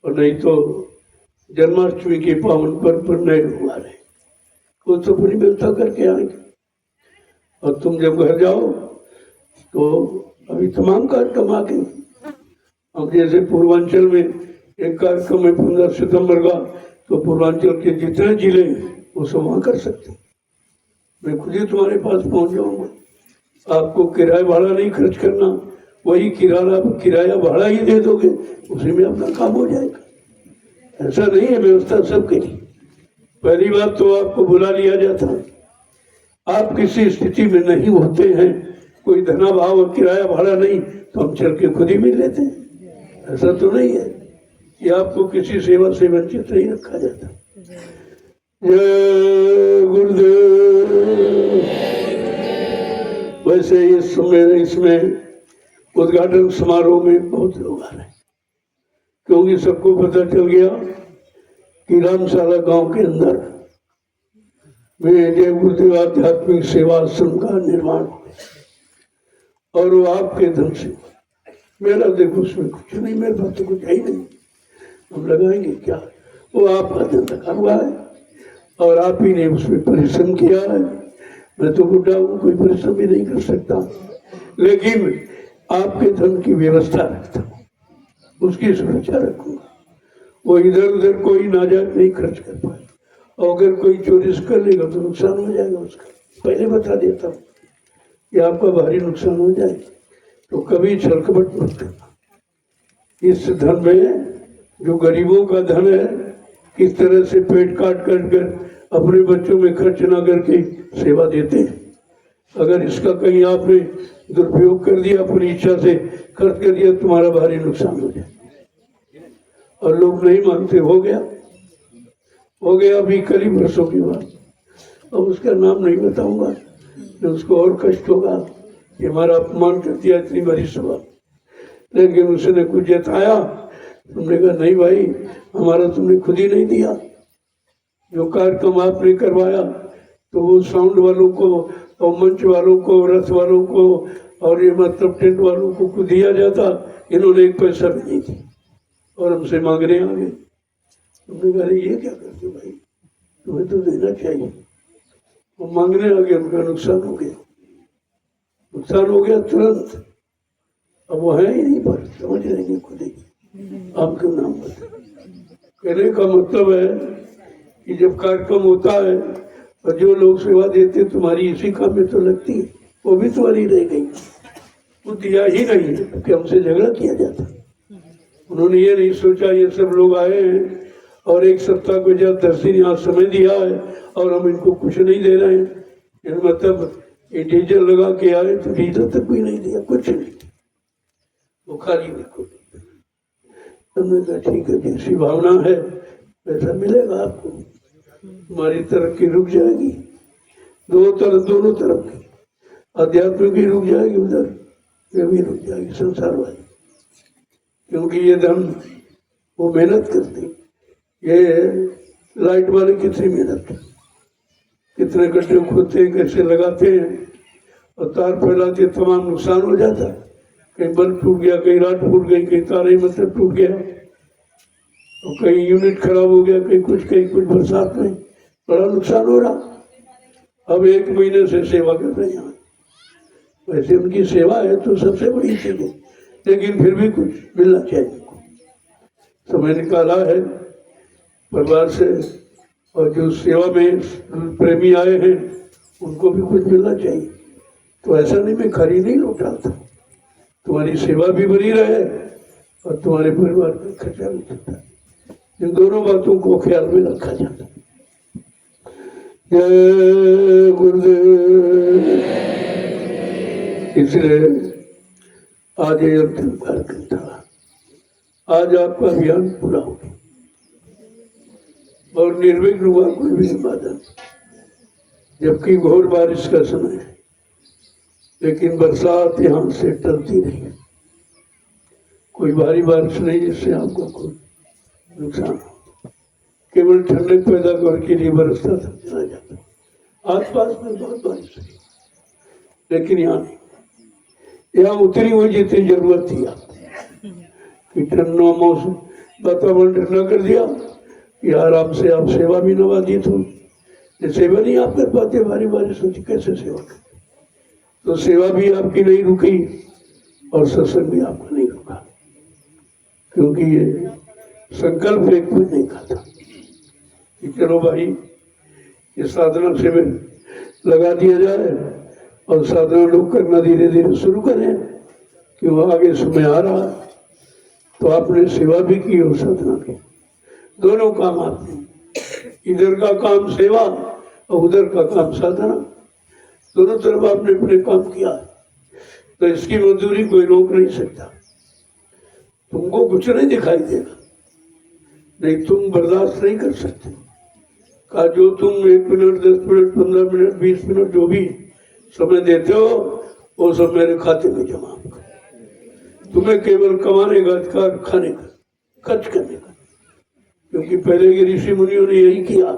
और नहीं तो जन्माष्टमी के पावन पर्व पर नए लोग आ रहे, वो तो पूरी व्यवस्था करके आएंगे। और तुम जब घर जाओ तो अभी तमाम कार्यक्रम आ गए। अब जैसे पूर्वांचल में एक कार्यक्रम है 15 सितंबर का, तो पूर्वांचल के जितने जिले वो सब वहाँ कर सकते। मैं खुद ही तुम्हारे पास पहुँच जाऊँगा, आपको किराया भाड़ा नहीं खर्च करना, वही किराया भाड़ा ही दे दोगे, उसी में अपना काम हो जाएगा। ऐसा नहीं है, व्यवस्था सबके लिए। पहली बात तो आपको बुला लिया जाता है, आप किसी स्थिति में नहीं होते हैं, कोई धनाभाव और किराया भाड़ा नहीं, तो हम चल के खुद ही मिल लेते हैं। ऐसा तो नहीं है कि आपको किसी सेवा से वंचित नहीं रखा जाता। जय गुरुदेव। वैसे इसमें उद्घाटन समारोह में बहुत लोग आ रहे हैं, क्योंकि सबको पता चल गया कि रामशाला गांव के अंदर में जय गुरुदेव आध्यात्मिक सेवा आश्रम का निर्माण हो, और वो आपके धन से। मेरा देखो उसमें कुछ नहीं, मेरे पास तो कुछ है ही नहीं, हम लगाएंगे क्या? वो आपका धन रखा हुआ है और आप ही ने उसमें परिश्रम किया है। मैं तो बुढ़ा हूँ, कोई परिश्रम भी नहीं कर सकता, लेकिन आपके धन की व्यवस्था रखता हूँ, उसकी सुरक्षा रखूंगा। वो इधर उधर कोई नाजायज नहीं खर्च कर पाए, और अगर कोई चोरी कर लेगा तो नुकसान हो जाएगा उसका। पहले बता देता हूँ कि आपका भारी नुकसान हो जाए, तो कभी छलकपट मत करना। इस धन में जो गरीबों का धन है, किस तरह से पेट काट कर अपने बच्चों में खर्च ना करके सेवा देते हैं। अगर इसका कहीं आपने दुरुपयोग कर दिया, अपनी इच्छा से खर्च कर दिया, तुम्हारा भारी नुकसान हो जाए। और लोग नहीं मानते, हो गया अभी करीब वर्षों की बात। अब उसका नाम नहीं बताऊंगा, तो उसको और कष्ट होगा कि हमारा अपमान कर दिया इतनी बड़ी सभा। लेकिन उसने कुछ जताया, तुमने कहा नहीं भाई, हमारा तुमने खुद ही नहीं दिया। जो कार्यक्रम आपने करवाया तो वो साउंड वालों को और मंच वालों को, रथ वालों को और ये मतलब टेंट वालों को दिया जाता, इन्होंने एक पैसा भी नहीं दिया और हमसे मांगने आ गए। तुमने कहा ये क्या करते भाई, तुम्हें तो देना चाहिए। वो मांगने आ गए, उनका नुकसान हो गया तुरंत। अब वो है ही नहीं, पर समझ लेंगे खुद ही। आपका नाम बता। कहने का मतलब है कि जब कार्यक्रम होता है और जो लोग सेवा देते, तुम्हारी इसी काम में तो लगती है, वो भी तुम्हारी रह गई, वो दिया ही नहीं कि हमसे झगड़ा किया जाता। उन्होंने ये नहीं सोचा ये सब लोग आए हैं और एक सप्ताह को जब 10 दिन यहाँ समय दिया है और हम इनको कुछ नहीं दे रहे हैं, मतलब ये डीजल लगा के आए तो डीजल तक भी नहीं दिया, कुछ नहीं, वो खाली बिल्कुल। हमने कहा ठीक है, जैसी भावना है वैसा मिलेगा आपको, हमारी तरक्की रुक जाएगी, दोनों तरफ की, अध्यात्म की रुक जाएगी, उधर ये भी रुक जाएगी, संसार वाली। क्योंकि ये धन वो मेहनत करते, ये लाइट वाले कितनी मेहनत, कितने गड्ढे खोदते हैं, कैसे लगाते हैं और तार फैलाते, तमाम नुकसान हो जाता है, कहीं बल्ब टूट गया, कहीं राड फूट गई, कहीं तारे मतलब टूट गया, और कहीं यूनिट खराब हो गया, कहीं कुछ बरसात में बड़ा नुकसान हो रहा। अब 1 महीने से सेवा कर रहे हैं यहाँ, वैसे उनकी सेवा है तो सबसे बड़ी चीज है, लेकिन फिर भी कुछ मिलना चाहिए। समय निकाला है परिवार से, और जो सेवा में प्रेमी आए हैं उनको भी कुछ मिलना चाहिए। तो ऐसा नहीं मैं खरी नहीं लौटाता, तुम्हारी सेवा भी बनी रहे और तुम्हारे परिवार का खर्चा भी चलता है, इन दोनों बातों को ख्याल में रखा जाता है। जय गुरुदेव। इसलिए आज ये अंतिम कार्यक्रम था, आज आपका अभियान पूरा हो गया और निर्विघ्न हुआ, कोई भी बाधा, जबकि घोर बारिश का समय है, लेकिन बरसात यहाँ से टलती नहीं, कोई भारी बारिश नहीं जिससे आपको कोई नुकसान हो, केवल ठंडक पैदा करके लिए बरसता था, चला जाता। आस पास में बहुत बारिश है, लेकिन यहाँ नहीं, यहाँ उतनी हुई जितनी जरूरत थी आपको, कि ठंडा मौसम, वातावरण ठंडा कर दिया कि आराम से आप सेवा भी नवाजित हो। सेवा नहीं आप कर पाते, भारी बारिश होती, कैसे सेवा करते? तो सेवा भी आपकी नहीं रुकी और सत्संग भी आपका नहीं रुका, क्योंकि ये संकल्प एक भी नहीं था कि चलो भाई ये साधना से में लगा दिया जाए और साधना लोग करना धीरे धीरे शुरू करें, कि वो आगे समय आ रहा है। तो आपने सेवा भी की और साधना की, दोनों काम आपने, इधर का काम सेवा और उधर का काम साधना, दोनों तरफ आपने अपने काम किया है। तो इसकी मंजूरी कोई रोक नहीं सकता, तुमको कुछ नहीं दिखाई देगा, नहीं तुम बर्दाश्त नहीं कर सकते का जो तुम 1 मिनट 10 मिनट 15 मिनट 20 मिनट जो भी समय देते हो वो सब मेरे खाते में जमा होगा। तुम्हें केवल कमाने का अधिकार, खाने का, खर्च करने का, क्योंकि पहले के ऋषि मुनियों ने यही किया,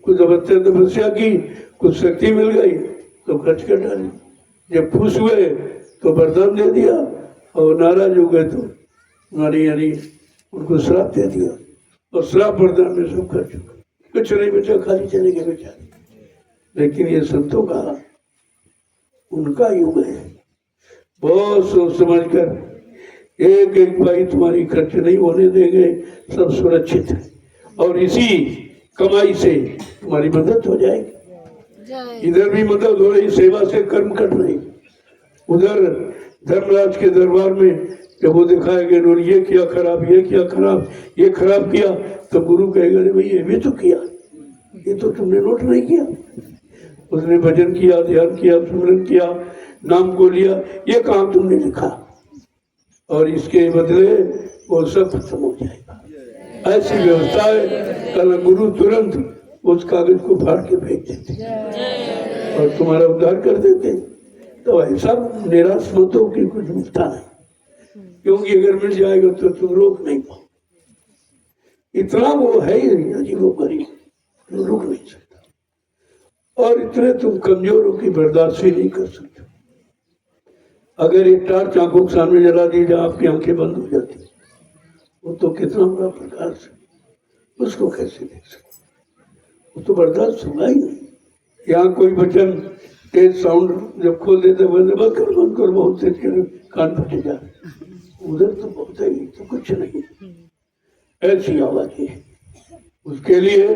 कुछ तपस्या की, कुछ शक्ति मिल गई तो खर्च कर डाली, जब खुश हुए तो वरदान दे दिया और नाराज हो गए तो हमारी यानी उनको श्राप दे दिया, और श्राप वरदान में सब खर्च हो गए, कुछ नहीं बचा, खाली चले गए बेचारे। लेकिन ये संतों का उनका युग है, बहुत सोच समझ कर एक एक भाई तुम्हारी खर्च नहीं होने देंगे, सब सुरक्षित है, और इसी कमाई से तुम्हारी मदद हो जाएगी। इधर भी मदद हो रही, सेवा से कर्म कर रही, उधर धर्मराज के दरबार में जब वो दिखाएगा इन्होंने ये किया खराब, ये किया खराब, ये खराब किया, तो गुरु कहेगा भाई ये भी तो किया, ये तो तुमने नोट नहीं किया। उसने भजन किया, ध्यान किया, स्मरण किया, नाम को लिया, ये काम तुमने लिखा, और इसके बदले वो सब खत्म हो जाएगा। ऐसी व्यवस्था है, कल गुरु तुरंत उस कागज को फाड़ के फेंक देते और तुम्हारा उद्धार कर देते। तो ऐसा निराश मत हो कि कुछ मिलता नहीं, क्योंकि अगर मिल जाएगा तो तुम रोक नहीं पाओ, इतना वो है ही अजीबोगरीब, तुम रुक नहीं सकता, और इतने तुम कमजोर हो कि बर्दाश्त ही नहीं कर सकते। अगर एक टार्च आंखों के सामने जला दी जाए, आपकी आंखें बंद हो जाती, वो तो कितना बड़ा प्रकाश है, उसको कैसे देख सकते? वो तो बर्दाश्त होगा ही नहीं। यहाँ कोई बच्चन तेज साउंड जब खोल देते बंद कर बहुत तेज कर कान फटे जा रहे, उधर तो बहुत है, तो कुछ नहीं, ऐसी आवाज है। उसके लिए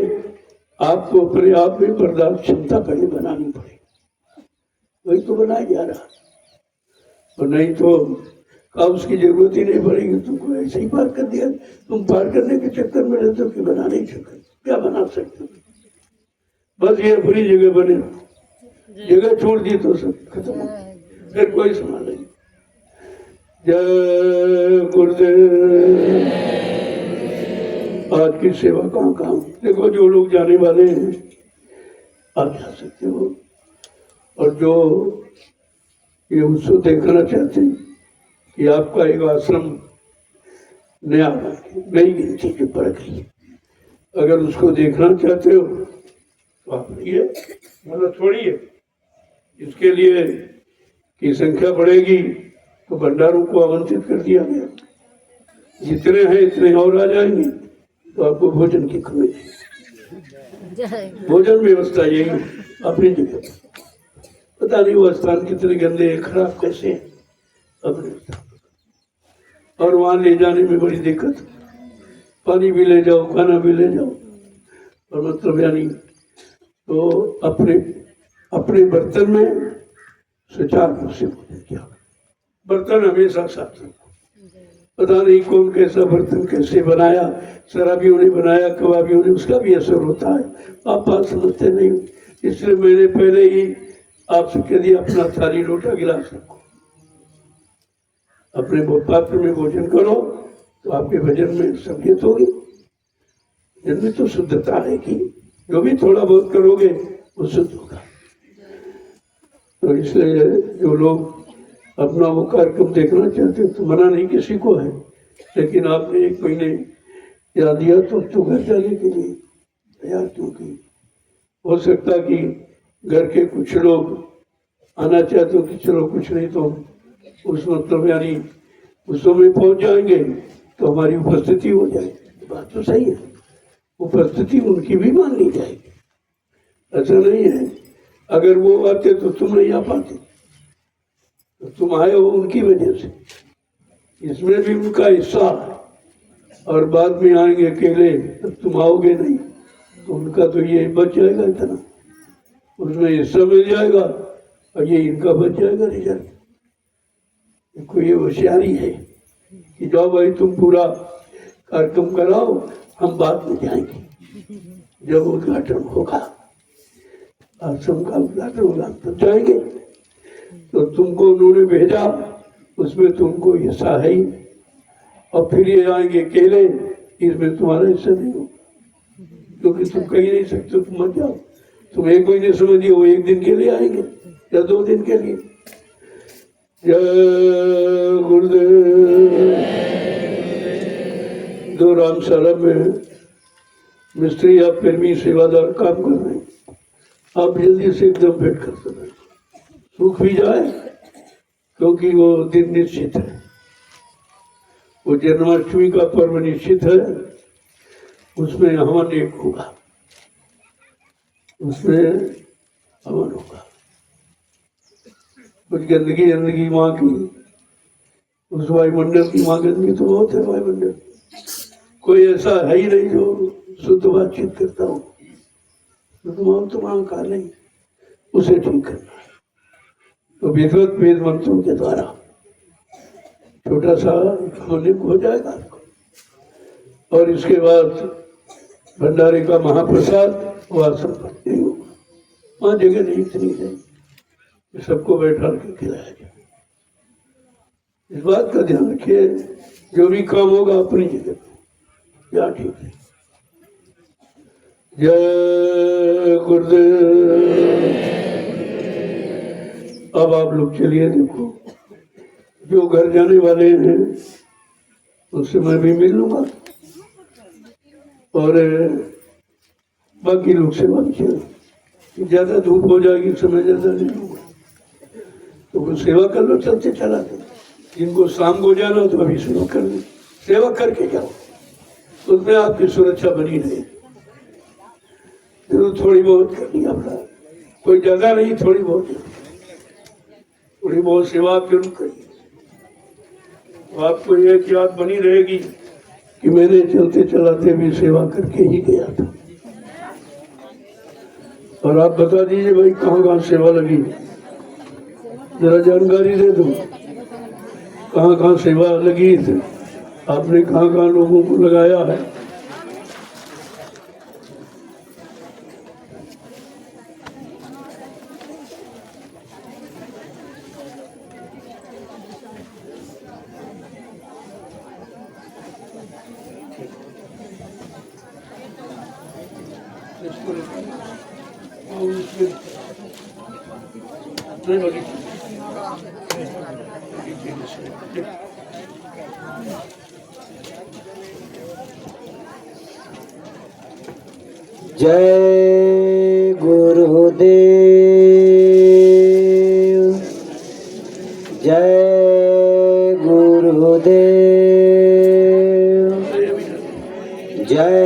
आपको अपने आप में बर्दाश्त क्षमता पहले बनानी पड़ेगी, वही तो बनाया जा रहा, और नहीं तो अब उसकी जरूरत ही नहीं पड़ेगी, तुमको ऐसे ही पार कर दिया। तुम पार करने के चक्कर में रहते हो कि बना नहीं सकते, क्या बना सकते हो? बस ये अपनी जगह बने, जगह छोड़ दी तो सब खत्म हो गया, फिर कोई संभालेगा। जय गुरुदेव। आज की सेवा कहाँ कहाँ देखो, जो लोग जाने वाले हैं आप जा सकते हो, और जो ये उसको देखना चाहते हैं कि आपका एक आश्रम नया नई गिनती जो पड़ गई, अगर उसको देखना चाहते हो तो आप ये मतलब छोड़िए। इसके लिए की संख्या बढ़ेगी तो भंडारों को आमंत्रित कर दिया गया, जितने हैं इतने और आ जाएंगे तो आपको भोजन की कमी नहीं। भोजन व्यवस्था यही अपनी जगह, पता नहीं वो स्थान कितने गंदे हैं, खराब कैसे हैं अपने स्थान, और वहां ले जाने में बड़ी दिक्कत, पानी भी ले जाओ, खाना भी ले जाओ, और मतलब यानी तो अपने अपने बर्तन में सुचारू रूप से भोजन किया। बर्तन हमेशा साफ रखो, पता नहीं कौन कैसा बर्तन कैसे बनाया, शराबियों ने बनाया, कबाबियों ने, उसका भी असर होता है, आप बात समझते नहीं। इसलिए मैंने पहले ही आपसे कह दिया अपना थाली लोटा गिलास रखो, अपने पात्र में भोजन करो तो आपके भजन में सभ्यत होगी, जिनमें तो शुद्धता आएगी, जो भी थोड़ा बहुत करोगे वो शुद्ध होगा। तो इसलिए जो लोग अपना वो कार्यक्रम देखना चाहते हैं तो मना नहीं किसी को है, लेकिन आपने 1 महीने याद दिया तो घर जाने के लिए तैयार क्यों की। हो सकता कि घर के कुछ लोग आना चाहते हो कि चलो कुछ नहीं तो उस मतलब यानी उस समय पहुंच जाएंगे तो हमारी उपस्थिति हो जाएगी, बात तो सही है, उपस्थिति उनकी भी मान ली जाएगी, ऐसा नहीं है। अगर वो आते तो तुम नहीं आ पाते, तो तुम आए हो उनकी वजह से, इसमें भी उनका हिस्सा है। और बाद में आएंगे अकेले, तब तुम आओगे नहीं तो उनका तो ये बच जाएगा, इतना उसमें हिस्सा मिल जाएगा और ये इनका बच जाएगा रिजल्ट। देखो ये होशियारी है कि जाओ भाई तुम पूरा कार्यक्रम कराओ, हम बाद में जाएंगे, जब उद्घाटन होगा, आश्रम का उद्घाटन होगा तब जाएंगे। तो तुमको उन्होंने भेजा, उसमें तुमको हिस्सा है ही, और फिर ये आएंगे अकेले, इसमें तुम्हारा हिस्सा नहीं हो, क्योंकि तुम कहीं नहीं सकते, तुम मत जाओ। तुम 1 महीने समझिए, वो 1 दिन के लिए आएंगे या 2 दिन के लिए। जय गुरुदेव। जो रामशाला में मिस्त्री या फिर भी सेवादार काम कर रहे हैं, आप जल्दी से एकदम भेंट कर सकते, सूख भी जाए, क्योंकि वो दिन निश्चित है, वो जन्माष्टमी का पर्व निश्चित है, उसमें हवन एक होगा, उसमें हवन होगा। कुछ गंदगी माँ की, उस वायुमंडल की, माँ गंदगी तो बहुत है वायुमंडल, कोई ऐसा है ही नहीं जो शुद्ध बातचीत करता हो, तो माँ का नहीं, उसे ठीक करना है। तो विधिवत वेद मंत्रों के द्वारा छोटा सा हवन हो जाएगा, और इसके बाद भंडारे का महाप्रसाद वो आश्रम पर नहीं होगा, वहाँ जगह नहीं इतनी है सबको बैठा के खिलाया जाए। इस बात का ध्यान रखिए, जो भी काम होगा अपनी जगह पे, या ठीक है। जय गुरुदेव। अब आप लोग चलिए, देखो जो घर जाने वाले हैं उससे मैं भी मिल लूंगा, और बाकी लोग सेवा भी चले, ज्यादा धूप हो जाएगी, समय ज्यादा नहीं होगा तो कुछ सेवा कर लो, चलते चलाते। जिनको शाम को जाना तो अभी शुरू कर दो, सेवा करके जाओ, उसमें आपकी सुरक्षा बनी रहे। जरूर थोड़ी बहुत करनी अपना, कोई ज्यादा नहीं, थोड़ी बहुत सेवा आप जरूर करिए। तो आपको यह कि याद बनी रहेगी कि मैंने चलते चलाते भी सेवा करके ही गया था। और आप बता दीजिए भाई कहाँ कहाँ सेवा लगी, जरा जानकारी दे दो, कहाँ कहाँ सेवा लगी थी, आपने कहाँ कहाँ लोगों को लगाया है। नाही बघितलं. जय गुरुदेव, जय गुरुदेव, जय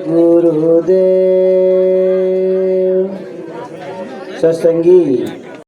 गुरुदेव। सत्संगी